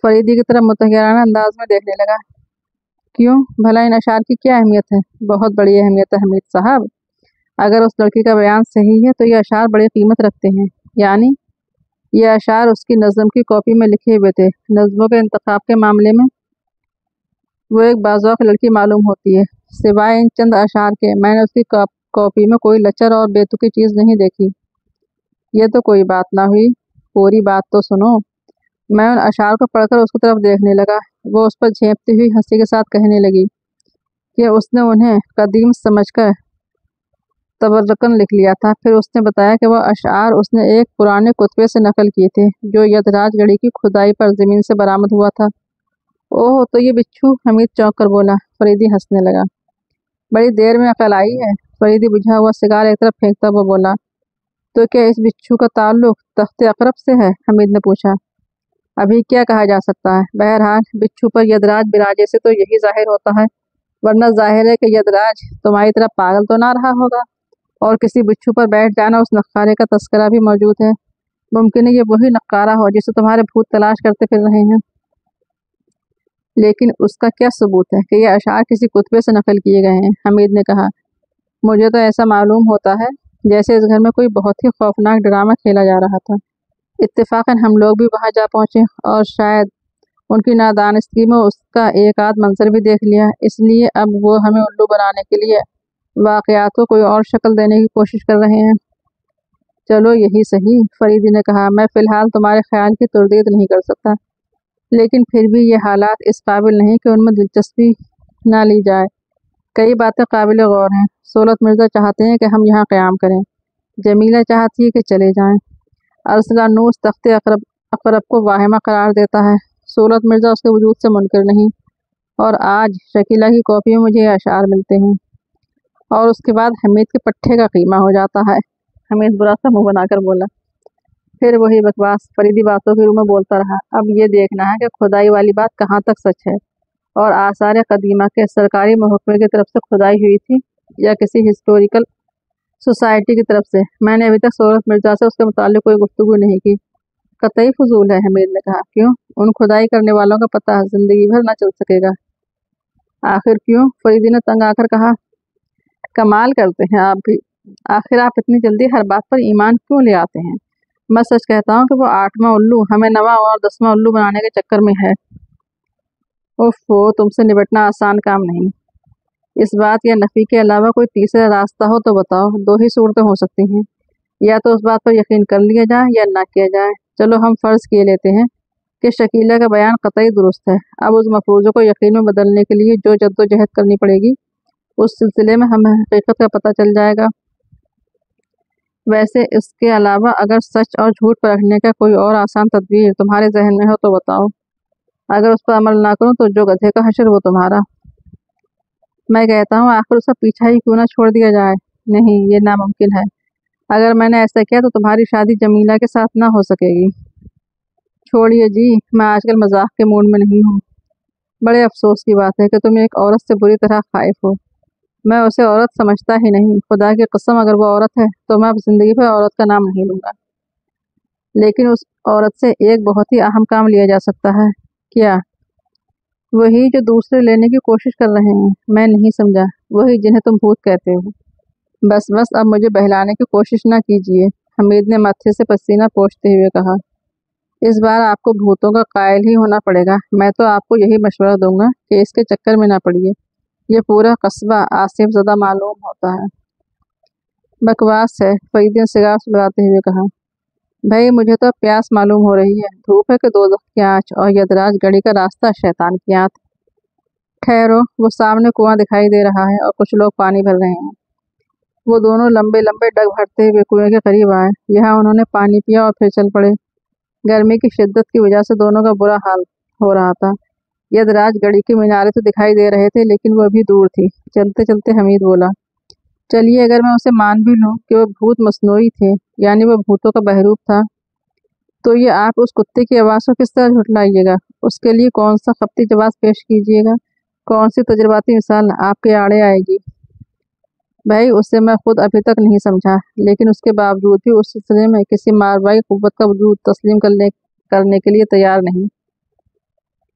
फरीदी की तरफ मुतहराना अंदाज में देखने लगा। क्यों भला, इन अशार की क्या अहमियत है? बहुत बड़ी अहमियत है हमीद साहब। अगर उस लड़की का बयान सही है तो ये अशार बड़ी कीमत रखते हैं। यानी ये अशार उसकी नज़म की कॉपी में लिखे हुए थे। नज़मों के इंतखाब के मामले में वो एक बाज़ौक़ लड़की मालूम होती है। सिवाय इन चंद अशार के मैंने उसकी कॉपी में कोई लचर और बेतुकी चीज़ नहीं देखी। ये तो कोई बात ना हुई, पूरी बात तो सुनो। मैं उन अशार को पढ़कर उसकी तरफ देखने लगा। वो उस पर झेंपती हुई हंसी के साथ कहने लगी कि उसने उन्हें कदीम समझकर तबर्रकन लिख लिया था। फिर उसने बताया कि वह अशार उसने एक पुराने कुतबे से नकल किए थे जो यदराज गढ़ी की खुदाई पर ज़मीन से बरामद हुआ था। ओह, तो ये बिच्छू, हमीद चौंक कर बोला। फरीदी हंसने लगा। बड़ी देर में अकल आई है, फरीदी बुझा हुआ सिगार एक तरफ फेंकता हुआ बोला। तो क्या इस बिच्छू का ताल्लुक तख्ते अकरब से है? हमीद ने पूछा। अभी क्या कहा जा सकता है। बहरहाल बिच्छू पर यदराज बिराजे से तो यही जाहिर होता है, वरना जाहिर है कि यदराज तुम्हारी तरफ पागल तो ना रहा होगा और किसी बिच्छू पर बैठ जाना उस नक्कारे का तस्करा भी मौजूद है। मुमकिन है ये वही नक्कारा हो जिसे तुम्हारे भूत तलाश करते फिर रहे हैं। लेकिन उसका क्या सबूत है कि ये अशार किसी कुतबे से नकल किए गए हैं? हमीद ने कहा। मुझे तो ऐसा मालूम होता है जैसे इस घर में कोई बहुत ही खौफनाक ड्रामा खेला जा रहा था। इत्तेफाकन हम लोग भी वहां जा पहुंचे और शायद उनकी नादानगी में उसका एक आध मंजर भी देख लिया। इसलिए अब वो हमें उल्लू बनाने के लिए वाकयात को कोई और शक्ल देने की कोशिश कर रहे हैं। चलो यही सही, फरीदी ने कहा। मैं फ़िलहाल तुम्हारे ख्याल की तरदीद नहीं कर सकता, लेकिन फिर भी ये हालात इस काबिल नहीं कि उनमें दिलचस्पी ना ली जाए। कई बातें काबिल गौर हैं। सोलत मिर्ज़ा चाहते हैं कि हम यहाँ क़याम करें। जमीला चाहती है कि चले जाएं। अरसलानूस तख्ते अकरब को वाहिमा करार देता है। सोलत मिर्ज़ा उसके वजूद से मुनकर नहीं। और आज शकीला की कॉपी में मुझे ये अशार मिलते हैं। और उसके बाद हमीद के पट्टे का कीमा हो जाता है। हमीद बुरा सा मुंह बनाकर बोला। फिर वही बकवास, फरीदी बातों के रूप में बोलता रहा। अब ये देखना है कि खुदाई वाली बात कहाँ तक सच है और आसार कदीमा के सरकारी महकमे की तरफ से खुदाई हुई थी या किसी हिस्टोरिकल सोसाइटी की तरफ से। मैंने अभी तक सोलत मिर्ज़ा से उसके मुताल्लिक कोई गुफ्तगू नहीं की। कतई फजूल है, हमीद ने कहा। क्यों? उन खुदाई करने वालों का पता जिंदगी भर न चल सकेगा। आखिर क्यों? फरीदी ने तंग आकर कहा। कमाल करते हैं आप भी। आखिर आप इतनी जल्दी हर बात पर ईमान क्यों ले आते हैं? मैं सच कहता हूँ कि वो 8वां उल्लू हमें 9वां और 10वां उल्लू बनाने के चक्कर में है। ओफो, तुमसे निपटना आसान काम नहीं। इस बात या नफ़ी के अलावा कोई तीसरा रास्ता हो तो बताओ। दो ही सूरतें हो सकती हैं, या तो उस बात पर यकीन कर लिया जाए या ना किया जाए। चलो हम फ़र्ज़ किए लेते हैं कि शकीला का बयान कतई दुरुस्त है। अब उस मफरूज़े को यकीन में बदलने के लिए जो जद्दोजहद करनी पड़ेगी, उस सिलसिले में हमें हकीकत का पता चल जाएगा। वैसे इसके अलावा अगर सच और झूठ परखने का कोई और आसान तदबीर तुम्हारे जहन में हो तो बताओ। अगर उस पर अमल ना करूं तो जो गधे का हश्र वो तुम्हारा। मैं कहता हूँ आखिर उसका पीछा ही क्यों ना छोड़ दिया जाए। नहीं, ये नामुमकिन है। अगर मैंने ऐसा किया तो तुम्हारी शादी जमीला के साथ ना हो सकेगी। छोड़िए जी, मैं आजकल मजाक के मूड में नहीं हूँ। बड़े अफसोस की बात है कि तुम एक औरत से बुरी तरह खाइफ हो। मैं उसे औरत समझता ही नहीं। खुदा की कसम, अगर वो औरत है तो मैं अब जिंदगी भर औरत का नाम नहीं लूँगा। लेकिन उस औरत से एक बहुत ही अहम काम लिया जा सकता है। क्या? वही जो दूसरे लेने की कोशिश कर रहे हैं। मैं नहीं समझा। वही जिन्हें तुम भूत कहते हो। बस बस, अब मुझे बहलाने की कोशिश ना कीजिए, हमीद ने माथे से पसीना पोंछते हुए कहा। इस बार आपको भूतों का कायल ही होना पड़ेगा। मैं तो आपको यही मशवरा दूंगा कि इसके चक्कर में ना पड़िए। ये पूरा कस्बा आसिफ ज़दा मालूम होता है। बकवास है, फरीद ने सिगार सुलगाते हुए कहा। भाई, मुझे तो प्यास मालूम हो रही है। धूप है कि दोज़ख की आँच, और यदराज गढ़ी का रास्ता शैतान की आंत। ठहरो, वो सामने कुआं दिखाई दे रहा है और कुछ लोग पानी भर रहे हैं। वो दोनों लंबे लंबे डग भरते हुए कुएं के करीब आए। यहाँ उन्होंने पानी पिया और फिर चल पड़े। गर्मी की शिद्दत की वजह से दोनों का बुरा हाल हो रहा था। यदराज गढ़ी के मीनारे तो दिखाई दे रहे थे, लेकिन वो अभी दूर थी। चलते चलते हमीद बोला, चलिए, अगर मैं उसे मान भी लूँ कि वो भूत मसनूई थे, यानी वो भूतों का बहरूप था, तो ये आप उस कुत्ते की आवाज़ को किस तरह झुठलाइएगा? उसके लिए कौन सा खपती जवाब पेश कीजिएगा? कौन सी तजुर्बाती मिसाल आपके आड़े आएगी? भाई, उससे मैं खुद अभी तक नहीं समझा, लेकिन उसके बावजूद भी उस सिलसिले में किसी मारवाई कुव्वत का वजूद तस्लीम करने के लिए तैयार नहीं।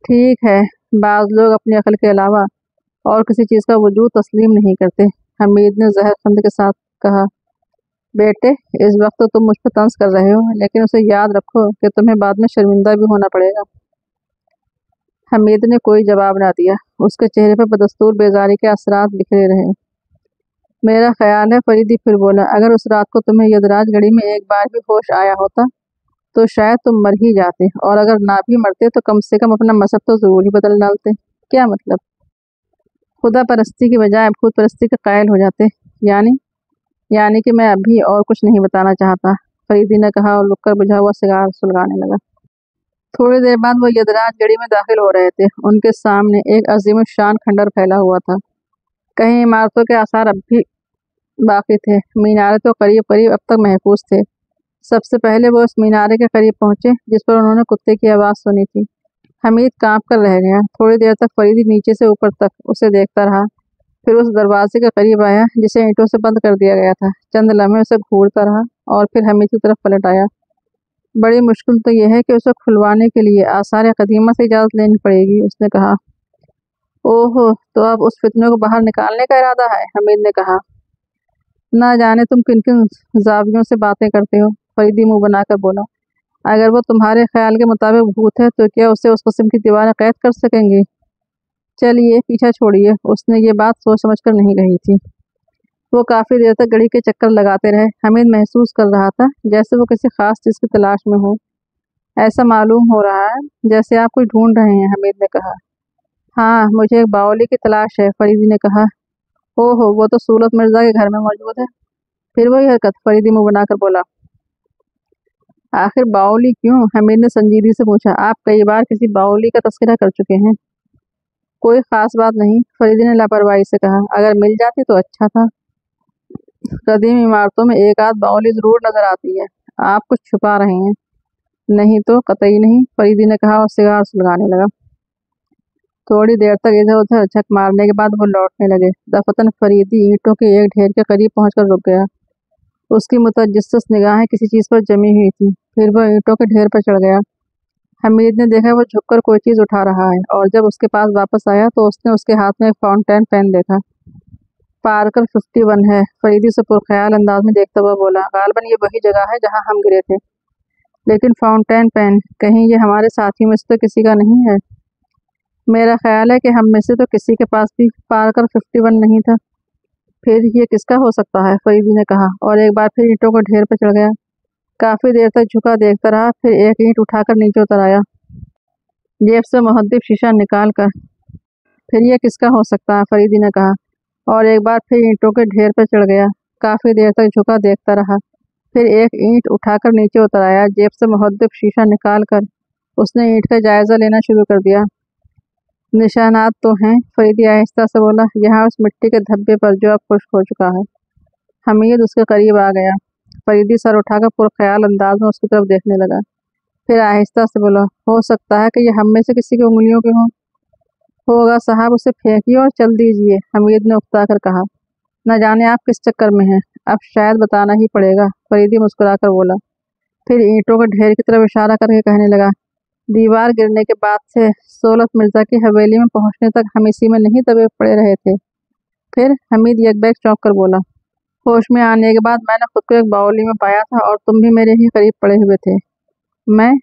ठीक है, बाज़ लोग अपनी अक्ल के अलावा और किसी चीज़ का वजूद तस्लीम नहीं करते, हमीद ने जहरखंद के साथ कहा। बेटे, इस वक्त तो तुम मुझ पर तंज कर रहे हो, लेकिन उसे याद रखो कि तुम्हें बाद में शर्मिंदा भी होना पड़ेगा। हमीद ने कोई जवाब ना दिया। उसके चेहरे पर बदस्तूर बेजारी के असरात बिखरे रहे। मेरा ख्याल है, फरीदी फिर बोला, अगर उस रात को तुम्हें यदराज गढ़ी में एक बार भी होश आया होता तो शायद तुम मर ही जाते, और अगर ना भी मरते तो कम से कम अपना मजहब तो ज़रूर ही बदल डालते। क्या मतलब? खुदा परस्ती की बजाय भूत परस्ती के कायल हो जाते। यानी कि मैं अभी और कुछ नहीं बताना चाहता, फरीदी ने कहा और रुककर बुझा हुआ सिगार सुलगाने लगा। थोड़ी देर बाद वो यदराज गढ़ी में दाखिल हो रहे थे। उनके सामने एक अजीम शान खंडर फैला हुआ था। कहीं इमारतों के आसार अब भी बाकी थे। मीनारे तो करीब करीब अब तक महफूज थे। सबसे पहले वो उस मीनारे के करीब पहुंचे जिस पर उन्होंने कुत्ते की आवाज़ सुनी थी। हमीद कांप कर रह गया। थोड़ी देर तक फरीदी नीचे से ऊपर तक उसे देखता रहा। फिर उस दरवाजे के करीब आया जिसे ईंटों से बंद कर दिया गया था। चंद लम्हे उसे घूरता रहा और फिर हमीद की तरफ पलट आया। बड़ी मुश्किल तो यह है कि उसे खुलवाने के लिए आसार कदीमा से इजाज़त लेनी पड़ेगी, उसने कहा। ओहो, तो अब उस फितने को बाहर निकालने का इरादा है, हमीद ने कहा। ना जाने तुम किन किन जावियों से बातें करते हो, फरीदी मुंह बनाकर बोला। अगर वो तुम्हारे ख्याल के मुताबिक भूत है तो क्या उसे उस किस्म की दीवारें कैद कर सकेंगी? चलिए, पीछा छोड़िए। उसने ये बात सोच समझ कर नहीं कही थी। वो काफ़ी देर तक गड़ी के चक्कर लगाते रहे। हमीद महसूस कर रहा था जैसे वो किसी खास चीज़ की तलाश में हो। ऐसा मालूम हो रहा है जैसे आप कुछ ढूंढ रहे हैं, हमीद ने कहा। हाँ, मुझे एक बावली की तलाश है, फरीदी ने कहा। ओहो, वो तो सूरत मिर्ज़ा के घर में मौजूद है। फिर वही हरकत, फरीदी मुंह बनाकर बोला। आखिर बावली क्यों? हमीद ने संजीदगी से पूछा। आप कई बार किसी बावली का तस्करा कर चुके हैं। कोई खास बात नहीं, फरीदी ने लापरवाही से कहा। अगर मिल जाती तो अच्छा था। कदीम इमारतों में एक आध बावली जरूर नजर आती है। आप कुछ छुपा रहे हैं। नहीं तो कतई नहीं, फरीदी ने कहा और सिगार सुलगाने लगा। थोड़ी देर तक इधर उधर झक मारने के बाद वो लौटने लगे। दफतन फरीदी ईंटों के एक ढेर के करीब पहुंचकर रुक गया। उसकी मुतजस्सिस निगाहें किसी चीज़ पर जमी हुई थी। फिर वह ईंटों के ढेर पर चढ़ गया। हमीद ने देखा वो झुककर कोई चीज़ उठा रहा है, और जब उसके पास वापस आया तो उसने उसके हाथ में एक फाउंटेन पेन देखा। पार्कर 51 है, फरीदी से पुरख्याल अंदाज में देखता हुआ बोला। गालबन ये वही जगह है जहाँ हम गिरे थे। लेकिन फाउंटेन पेन, कहीं ये हमारे साथियों में से तो किसी का नहीं है? मेरा ख्याल है कि हम में से तो किसी के पास भी पार्कर 51 नहीं था। फिर ये किसका हो सकता है? फरीदी ने कहा और एक बार फिर ईंटों को ढेर पर चढ़ गया। काफी देर तक झुका देखता रहा, फिर एक ईंट उठाकर नीचे उतर आया, जेब से मुहद्दिब शीशा निकाल कर। फिर ये किसका हो सकता है? फरीदी ने कहा और एक बार फिर ईंटों के ढेर पर चढ़ गया। काफी देर तक झुका देखता रहा, फिर एक ईंट उठाकर नीचे उतर आया, जेब से मुहद्दिब शीशा निकाल कर। उसने ईंट का जायजा लेना शुरू कर दिया। निशानात तो हैं, फरीदी आहिस्ता से बोला, यहाँ उस मिट्टी के धब्बे पर जो अब खुश्क हो चुका है। हमीद उसके करीब आ गया। फरीदी सर उठाकर पुरख्याल अंदाज में उसकी तरफ देखने लगा। फिर आहिस्ता से बोला, हो सकता है कि ये हम में से किसी की उंगलियों के हों। होगा साहब, उसे फेंकिए और चल दीजिए, हमीद ने उकता कर कहा। न जाने आप किस चक्कर में हैं, अब शायद बताना ही पड़ेगा, फरीदी मुस्कुराकर बोला। फिर ईंटों के ढेर की तरफ इशारा करके कहने लगा, दीवार गिरने के बाद से सोलत मिर्जा की हवेली में पहुंचने तक हम इसी में नहीं दबे पड़े रहे थे। फिर हमीद यकबैक चौंक कर बोला, होश में आने के बाद मैंने खुद को एक बाउली में पाया था और तुम भी मेरे ही करीब पड़े हुए थे।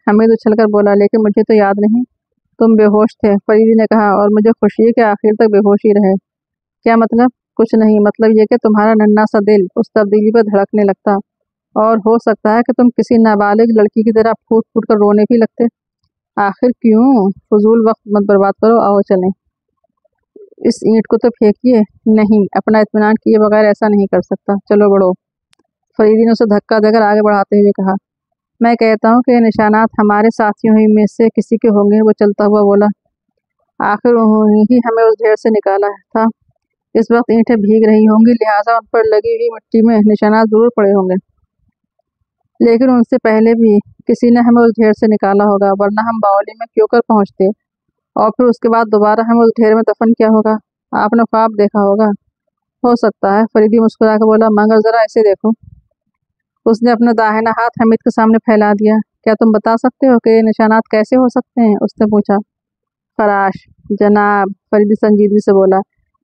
हमीद उछलकर बोला, लेकिन मुझे तो याद नहीं, तुम बेहोश थे, फरीदी ने कहा, और मुझे खुशी है कि आखिर तक बेहोश ही रहे। क्या मतलब? कुछ नहीं, मतलब ये कि तुम्हारा नन्हा सा दिल उस तब्दीली पर धड़कने लगता, और हो सकता है कि तुम किसी नाबालिग लड़की की तरह फूट फूट कर रोने भी लगते। आखिर क्यों? फजूल वक्त मत बर्बाद करो, आओ चलें। इस ईंट को तो फेंकिए। नहीं, अपना इत्मीनान किए बगैर ऐसा नहीं कर सकता, चलो बढ़ो। फरीदी ने उसे धक्का देकर आगे बढ़ाते हुए कहा, मैं कहता हूँ कि ये निशानात हमारे साथियों ही में से किसी के होंगे। वो चलता हुआ बोला, आखिर उन्होंने ही हमें उस ढेर से निकाला था। इस वक्त ईंटें भीग रही होंगी, लिहाजा उन पर लगी हुई मिट्टी में निशानात जरूर पड़े होंगे, लेकिन उनसे पहले भी किसी ने हमें उस ढेर से निकाला होगा, वरना हम बावली में क्यों कर पहुंचते, और फिर उसके बाद दोबारा हमें उस ढेर में दफन किया होगा। आपने ख्वाब देखा होगा। हो सकता है, फरीदी मुस्कुरा कर बोला, मगर जरा ऐसे देखो। उसने अपना दाहिना हाथ हमीद के सामने फैला दिया। क्या तुम बता सकते हो कि ये निशानात कैसे हो सकते हैं? उसने पूछा। खराश जनाब, फरीदी संजीदगी से बोला,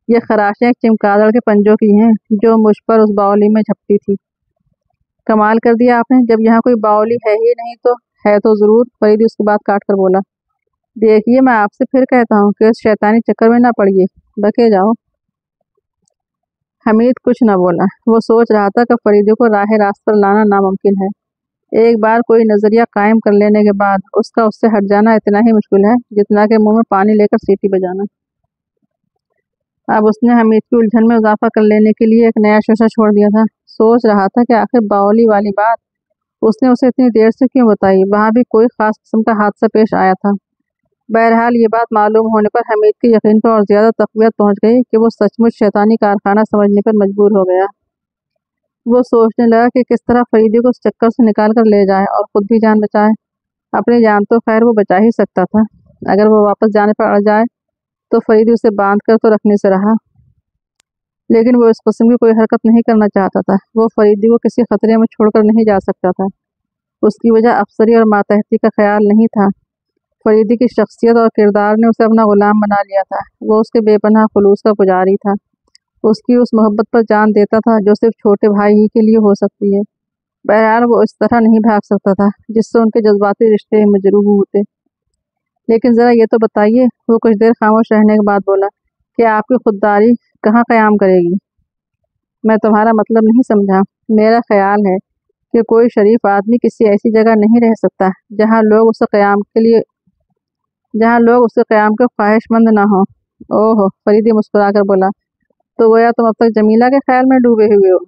ये खराशें एक चमगादड़ के पंजों की हैं जो मुझ पर उस बावली में झपटी थी। कमाल कर दिया आपने, जब यहाँ कोई बावली है ही नहीं तो है तो जरूर। फरीदी उसकी बात काट कर बोला, देखिए मैं आपसे फिर कहता हूँ कि उस शैतानी चक्कर में ना पड़िए, बके जाओ। हमीद कुछ न बोला। वो सोच रहा था कि फरीदी को राह रास्त पर लाना नामुमकिन है। एक बार कोई नजरिया कायम कर लेने के बाद उसका उससे हट जाना इतना ही मुश्किल है जितना कि मुंह में पानी लेकर सीटी बजाना। अब उसने हमीद की उलझन में इजाफा कर लेने के लिए एक नया शोशा छोड़ दिया था। सोच रहा था कि आखिर बावली वाली बात उसने उसे इतनी देर से क्यों बताई, वहां भी कोई खास किस्म का हादसा पेश आया था। बहरहाल ये बात मालूम होने पर हमीद के यकीन पर और ज्यादा तक़वियत पहुंच गई कि वो सचमुच शैतानी कारखाना समझने पर मजबूर हो गया। वो सोचने लगा कि किस तरह फरीदी को उस चक्कर से निकाल कर ले जाए और खुद भी जान बचाए। अपनी जान तो खैर वो बचा ही सकता था। अगर वो वापस जाने पर अड़ जाए तो फरीदी उसे बांध कर तो रखने से रहा, लेकिन वो इस किस्म की कोई हरकत नहीं करना चाहता था। वो फरीदी को किसी खतरे में छोड़कर नहीं जा सकता था। उसकी वजह अफसरी और मातहती का ख्याल नहीं था। फरीदी की शख्सियत और किरदार ने उसे अपना गुलाम बना लिया था। वो उसके बेपनाह खुलूस का पुजारी था। उसकी उस मोहब्बत पर जान देता था जो सिर्फ छोटे भाई ही के लिए हो सकती है। बहरहाल वो इस तरह नहीं भाग सकता था जिससे उनके जज्बाती रिश्ते मजरूह होते। लेकिन ज़रा ये तो बताइए, वो कुछ देर खामोश रहने के बाद बोला, कि आपकी खुददारी कहाँ क़याम करेगी? मैं तुम्हारा मतलब नहीं समझा। मेरा ख्याल है कि कोई शरीफ आदमी किसी ऐसी जगह नहीं रह सकता जहाँ लोग उसके क़याम के ख्वाहिशमंद ना हो। ओह, फरीदी मुस्कुरा कर बोला, तो गोया तुम अब तक जमीला के ख्याल में डूबे हुए हो।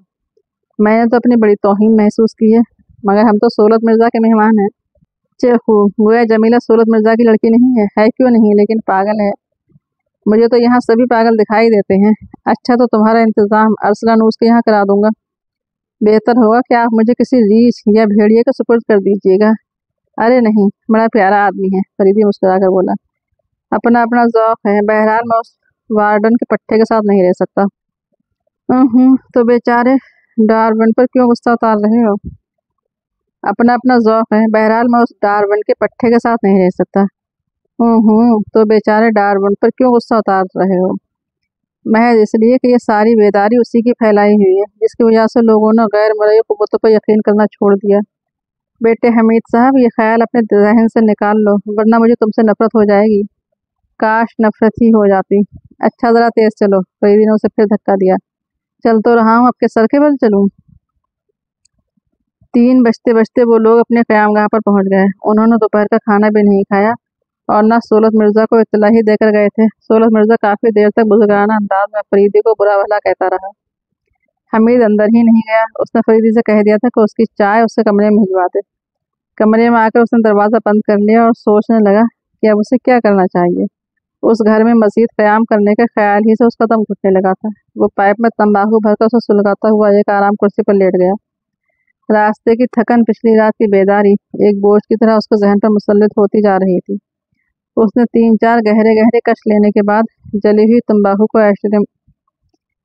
मैंने तो अपनी बड़ी तौहीन महसूस की है, मगर हम तो सोलत मिर्ज़ा के मेहमान हैं। चेखू, गोया जमीला सोलत मिर्ज़ा की लड़की नहीं है क्यों नहीं, लेकिन पागल है। मुझे तो यहाँ सभी पागल दिखाई देते हैं। अच्छा, तो तुम्हारा इंतज़ाम अरसलानूस के यहाँ करा दूंगा। बेहतर होगा कि आप मुझे किसी रीछ या भेड़िए के सुपुर्द कर दीजिएगा। अरे नहीं, बड़ा प्यारा आदमी है, फरीदी मुस्कुरा कर बोला, अपना अपना ज़ौक़ है। बहरहाल मैं उस वार्डन के पट्टे के साथ नहीं रह सकता। तो बेचारे डार्विन पर क्यों गुस्सा उतार रहे हो? अपना अपना ज़ौक़ है। बहरहाल मैं उस डार्विन के पट्टे के साथ नहीं रह सकता। तो बेचारे डार्विन पर क्यों गुस्सा उतार रहे हो? महज इसलिए कि ये सारी बेदारी उसी की फैलाई हुई है, जिसकी वजह से लोगों ने गैर मरई कुव्वतों पर यकीन करना छोड़ दिया। बेटे हमीद साहब, ये ख्याल अपने जहन से निकाल लो, वरना मुझे तुमसे नफरत हो जाएगी। काश नफरत ही हो जाती। अच्छा, ज़रा तेज़ चलो। फरीदी ने उसे फिर धक्का दिया। चल तो रहा हूँ, अब के सर के बल चलूँ? 3 बजते बजते वो लोग अपने क़यामगाह पर पहुंच गए। उन्होंने दोपहर का खाना भी नहीं खाया और न सोलत मिर्ज़ा को इत्तला ही देकर गए थे। सोलत मिर्ज़ा काफ़ी देर तक बुजुर्गाना अंदाज में फरीदी को बुरा भला कहता रहा। हमीद अंदर ही नहीं गया। उसने फरीदी से कह दिया था कि उसकी चाय उसके कमरे में भिजवा दे। कमरे में आकर उसने दरवाज़ा बंद कर लिया और सोचने लगा कि अब उसे क्या करना चाहिए। उस घर में मज़ीद क़याम करने के ख्याल ही से उसका दम घुटने लगा था। वो पाइप में तंबाकू भरकर उसे सुलगाता हुआ एक आराम कुर्सी पर लेट गया। रास्ते की थकन, पिछली रात की बेदारी एक बोझ की तरह उसके जहन पर मुसल्लत होती जा रही थी। उसने 3-4 गहरे गहरे कश लेने के बाद जली हुई तंबाकू को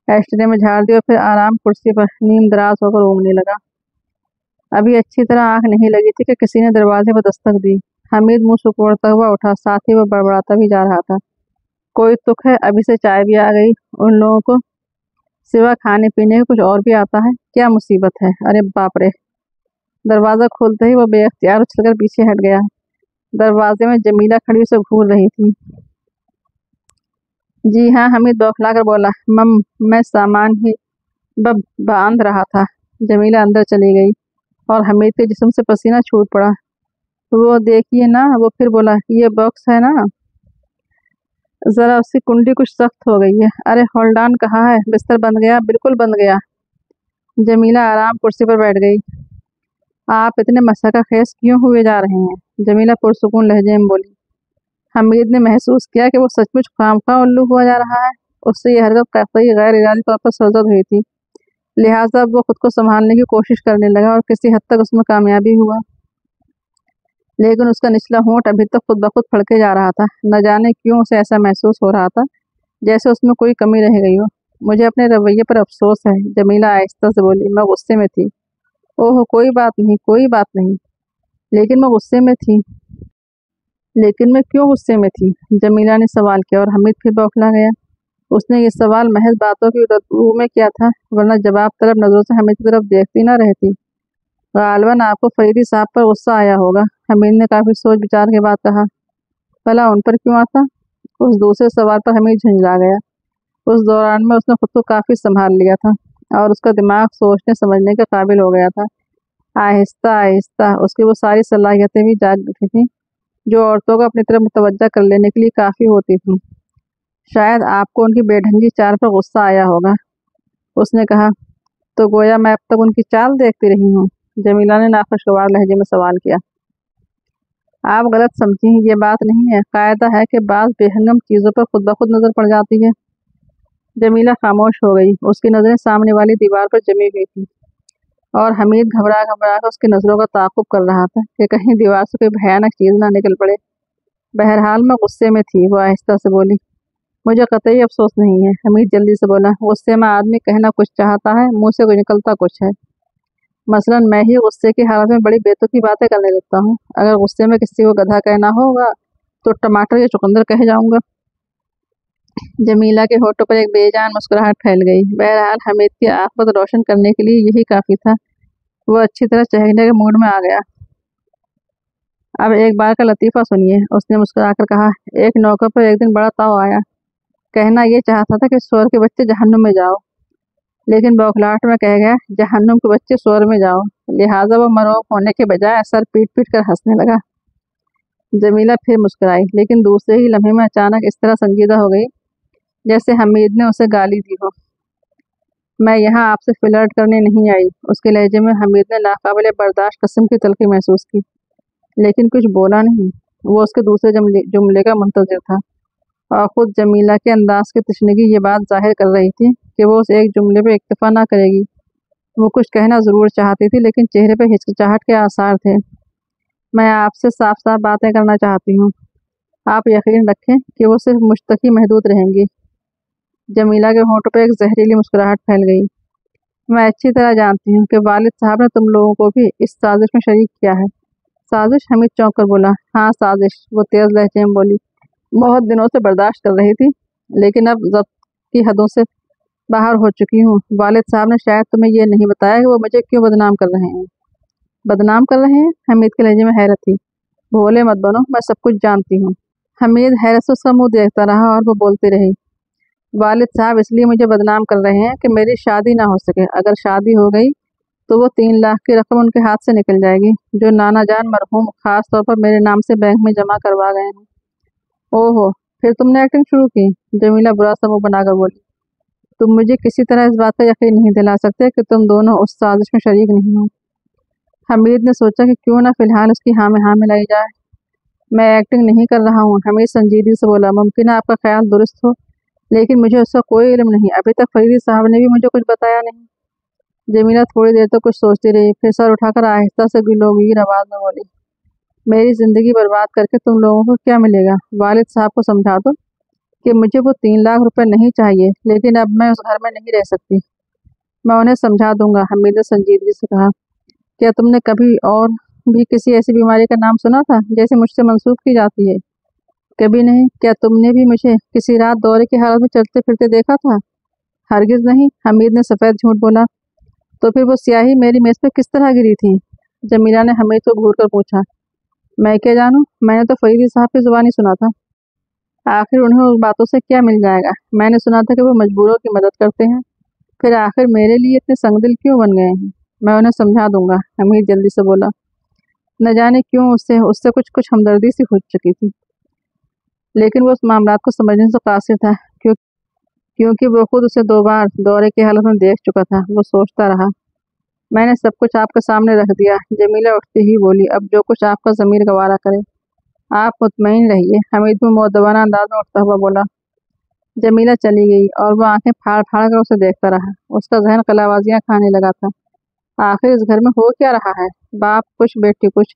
एस्ट्रे में झाड़ दिया और फिर आराम कुर्सी पर नीम दराज होकर ऊँघने लगा। अभी अच्छी तरह आँख नहीं लगी थी कि किसी ने दरवाजे पर दस्तक दी। हामिद मुंह सुकोड़ता हुआ उठा, साथ ही वो बड़बड़ाता भी जा रहा था। कोई तुक है, अभी से चाय भी आ गई। उन लोगों को सिवा खाने पीने के कुछ और भी आता है, क्या मुसीबत है। अरे बाप रे। दरवाज़ा खोलते ही वो बेख्तियार उछलकर पीछे हट गया। दरवाजे में जमीला खड़ी उसे घूर रही थी। जी हाँ, हामिद बौखला कर बोला। मैं सामान ही बांध रहा था। जमीला अंदर चली गई और हामिद के जिस्म से पसीना छूट पड़ा। वो देखिए ना, वो फिर बोला, ये बॉक्स है ना, ज़रा उसकी कुंडी कुछ सख्त हो गई है। अरे होल्ड ऑन, कहाँ है? बिस्तर बंद गया? बिल्कुल बंद गया। जमीला आराम कुर्सी पर बैठ गई। आप इतने मसका-खेज क्यों हुए जा रहे हैं? जमीला पुरसुकून लहजे में बोली। हामिद ने महसूस किया कि वो सचमुच खामखा उल्लू हुआ जा रहा है। उससे ये हरकत कतई गैर इरादी तौर पर सरजद हुई थी, लिहाजा वो खुद को संभालने की कोशिश करने लगा और किसी हद तक उसमें कामयाबी हुआ। लेकिन उसका निचला होंठ अभी तक खुद ब खुद फड़के जा रहा था। न जाने क्यों उसे ऐसा महसूस हो रहा था जैसे उसमें कोई कमी रह गई हो। मुझे अपने रवैये पर अफसोस है, जमीला आहिस्ता से बोली। मैं गुस्से में थी। ओह, कोई बात नहीं, कोई बात नहीं। लेकिन मैं गुस्से में थी। लेकिन मैं क्यों गुस्से में थी? जमीला ने सवाल किया और हामिद फिर बौखला गया। उसने ये सवाल महज बातों की रद्दू में किया था, वरना जवाब तलब नजरों से हामिद की तरफ देखती न रहती। गालबन आपको फरीदी साहब पर गुस्सा आया होगा, हामिद ने काफी सोच विचार के बाद कहा। भला उन पर क्यों आता? उस दूसरे सवाल पर हामिद झुंझला गया। उस दौरान में उसने खुद को काफी संभाल लिया था और उसका दिमाग सोचने समझने के काबिल हो गया था। आहिस्ता आहिस्ता उसकी वो सारी सलाहियतें भी जाग उठी थी जो औरतों को अपनी तरफ मुतवज्जा कर लेने के लिए काफ़ी होती थी। शायद आपको उनकी बेढंगी चाल पर गुस्सा आया होगा, उसने कहा। तो गोया मैं अब तक उनकी चाल देखती रही हूँ? जमीला ने नाखुशगवार लहजे में सवाल किया। आप गलत समझी, ये बात नहीं है। कायदा है कि बाज़ बेहंगम चीज़ों पर खुद ब खुद नज़र पड़ जाती है। जमीला खामोश हो गई। उसकी नज़रें सामने वाली दीवार पर जमी हुई थी और हामिद घबरा घबरा कर उसकी नज़रों का ताक़ुब कर रहा था कि कहीं दीवार से कोई भयानक चीज़ ना निकल पड़े। बहरहाल मैं गुस्से में थी, वो आहिस्ता से बोली। मुझे कतई अफसोस नहीं है, हामिद जल्दी से बोला। गुस्से में आदमी कहना कुछ चाहता है, मुंह से कोई निकलता कुछ है। मसलन मैं ही गुस्से की हालत में बड़ी बेतुकी बातें करने लगता हूँ। अगर गुस्से में किसी को गधा कहना होगा तो टमाटर या चुकंदर कह जाऊंगा। जमीला के होठों पर एक बेजान मुस्कुराहट फैल गई। बहरहाल हामिद की आफत रोशन करने के लिए यही काफ़ी था। वो अच्छी तरह चहकने के मूड में आ गया। अब एक बार का लतीफ़ा सुनिए, उसने मुस्कुराकर कहा। एक नौकर पर एक दिन बड़ा ताव आया। कहना ये चाहता था कि स्वर्ग के बच्चे जहन्नुम में जाओ, लेकिन बौखलाहट में कह गया जहन्नुम के बच्चे स्वर्ग में जाओ। लिहाजा वो मरोग होने के बजाय सर पीट पीट कर हंसने लगा। जमीला फिर मुस्कुराई, लेकिन दूसरे ही लम्हे में अचानक इस तरह संजीदा हो गई जैसे हामिद ने उसे गाली दी हो। मैं यहाँ आपसे फ्लर्ट करने नहीं आई, उसके लहजे में हामिद ने नाकाबिले बर्दाश्त किस्म की तलखी महसूस की, लेकिन कुछ बोला नहीं। वो उसके दूसरे जुमले का मुंतज़िर था और ख़ुद जमीला के अंदाज की तशनीगी ये बात जाहिर कर रही थी कि वो उस एक जुमले पर इक्तफा ना करेगी। वो कुछ कहना ज़रूर चाहती थी, लेकिन चेहरे पर हिचकिचाहट के आसार थे। मैं आपसे साफ साफ बातें करना चाहती हूँ। आप यकीन रखें कि वो सिर्फ मुझ तक ही महदूद रहेंगी। जमीला के होंठों पर एक जहरीली मुस्कुराहट फैल गई। मैं अच्छी तरह जानती हूँ कि वालिद साहब ने तुम लोगों को भी इस साजिश में शरीक किया है। साजिश? हामिद चौंक कर बोला। हाँ साजिश, वो तेज़ लहजे में बोली। बहुत दिनों से बर्दाश्त कर रही थी, लेकिन अब ज़ब्त की हदों से बाहर हो चुकी हूँ। वालिद साहब ने शायद तुम्हें ये नहीं बताया कि वो मुझे क्यों बदनाम कर रहे हैं। बदनाम कर रहे हैं? हामिद के लहजे में हैरत थी। भोले मत बनो, मैं सब कुछ जानती हूँ। हामिद हैरत से उसका मुँह देखता रहा और वो बोलती रही। वालिद साहब इसलिए मुझे बदनाम कर रहे हैं कि मेरी शादी ना हो सके। अगर शादी हो गई तो वो 3 लाख की रकम उनके हाथ से निकल जाएगी, जो नाना जान मरहूम खास तौर पर मेरे नाम से बैंक में जमा करवा गए हैं। ओहो, फिर तुमने एक्टिंग शुरू की? जमीला बुरा सा मुँह बनाकर बोली। तुम मुझे किसी तरह इस बात का यकीन नहीं दिला सकते कि तुम दोनों उस साजिश में शरीक नहीं हो। हामिद ने सोचा कि क्यों ना फिलहाल उसकी हाँ में हाँ मिलाई जाए। मैं एक्टिंग नहीं कर रहा हूँ, हामिद संजीदगी से बोला। मुमकिन है आपका ख्याल दुरुस्त हो, लेकिन मुझे उसका कोई इल्म नहीं। अभी तक फरीदी साहब ने भी मुझे कुछ बताया नहीं। जमीला थोड़ी देर तक कुछ सोचती रही, फिर सर उठाकर आहिस्ता से गिलोगीर आवाज़ में बोली। मेरी ज़िंदगी बर्बाद करके तुम लोगों को क्या मिलेगा? वालिद साहब को समझा दो कि मुझे वो 3 लाख रुपए नहीं चाहिए, लेकिन अब मैं उस घर में नहीं रह सकती। मैं उन्हें समझा दूंगा, हामिद ने संजीदगी से कहा। क्या तुमने कभी और भी किसी ऐसी बीमारी का नाम सुना था जैसे मुझसे मंसूब की जाती है? कभी नहीं। क्या तुमने भी मुझे किसी रात दौरे की हालत में चलते फिरते देखा था? हरगिज नहीं, हमीद ने सफ़ेद झूठ बोला। तो फिर वो स्याही मेरी मेज़ पर किस तरह गिरी थी? जमीला ने हमीद को घूर कर पूछा। मैं क्या जानूं, मैंने तो फरीदी साहब की ज़ुबानी सुना था। आखिर उन्हें उस बातों से क्या मिल जाएगा? मैंने सुना था कि वो मजबूरों की मदद करते हैं। फिर आखिर मेरे लिए इतने संगदिल क्यों बन गए हैं? मैं उन्हें समझा दूंगा, हमीद जल्दी से बोला। न जाने क्यों उससे उससे कुछ कुछ हमदर्दी सी हो चुकी थी, लेकिन वो उस मामलात को समझने से कासिर था क्योंकि वो खुद उसे 2 बार दौरे की हालत में देख चुका था। वो सोचता रहा। मैंने सब कुछ आपके सामने रख दिया, जमीला उठती ही बोली। अब जो कुछ आपका ज़मीर गवारा करे। आप मुतमईन रहिए, हमीद में मुअद्दबाना अंदाज में उठता हुआ बोला। जमीला चली गई और वो आंखें फाड़ फाड़ कर उसे देखता रहा। उसका जहन कलाबाजियाँ खाने लगा था। आखिर इस घर में हो क्या रहा है? बाप कुछ बेटी कुछ,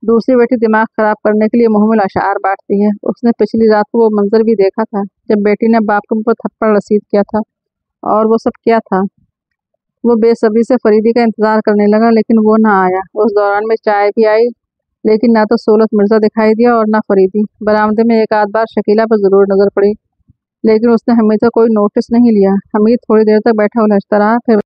दूसरी बेटी दिमाग खराब करने के लिए मुहम्मिल अशार बांटती है। उसने पिछली रात को वो मंजर भी देखा था जब बेटी ने बाप के मुंह पर थप्पड़ रसीद किया था। और वो सब क्या था? वो बेसब्री से फरीदी का इंतजार करने लगा, लेकिन वो ना आया। उस दौरान में चाय भी आई, लेकिन ना तो सोलत मिर्जा दिखाई दिया और ना फरीदी। बरामदे में एक आध बार शकीला पर जरूर नजर पड़ी, लेकिन उसने हमीद का कोई नोटिस नहीं लिया। हमीद थोड़ी देर तक बैठा उलझता रहा, फिर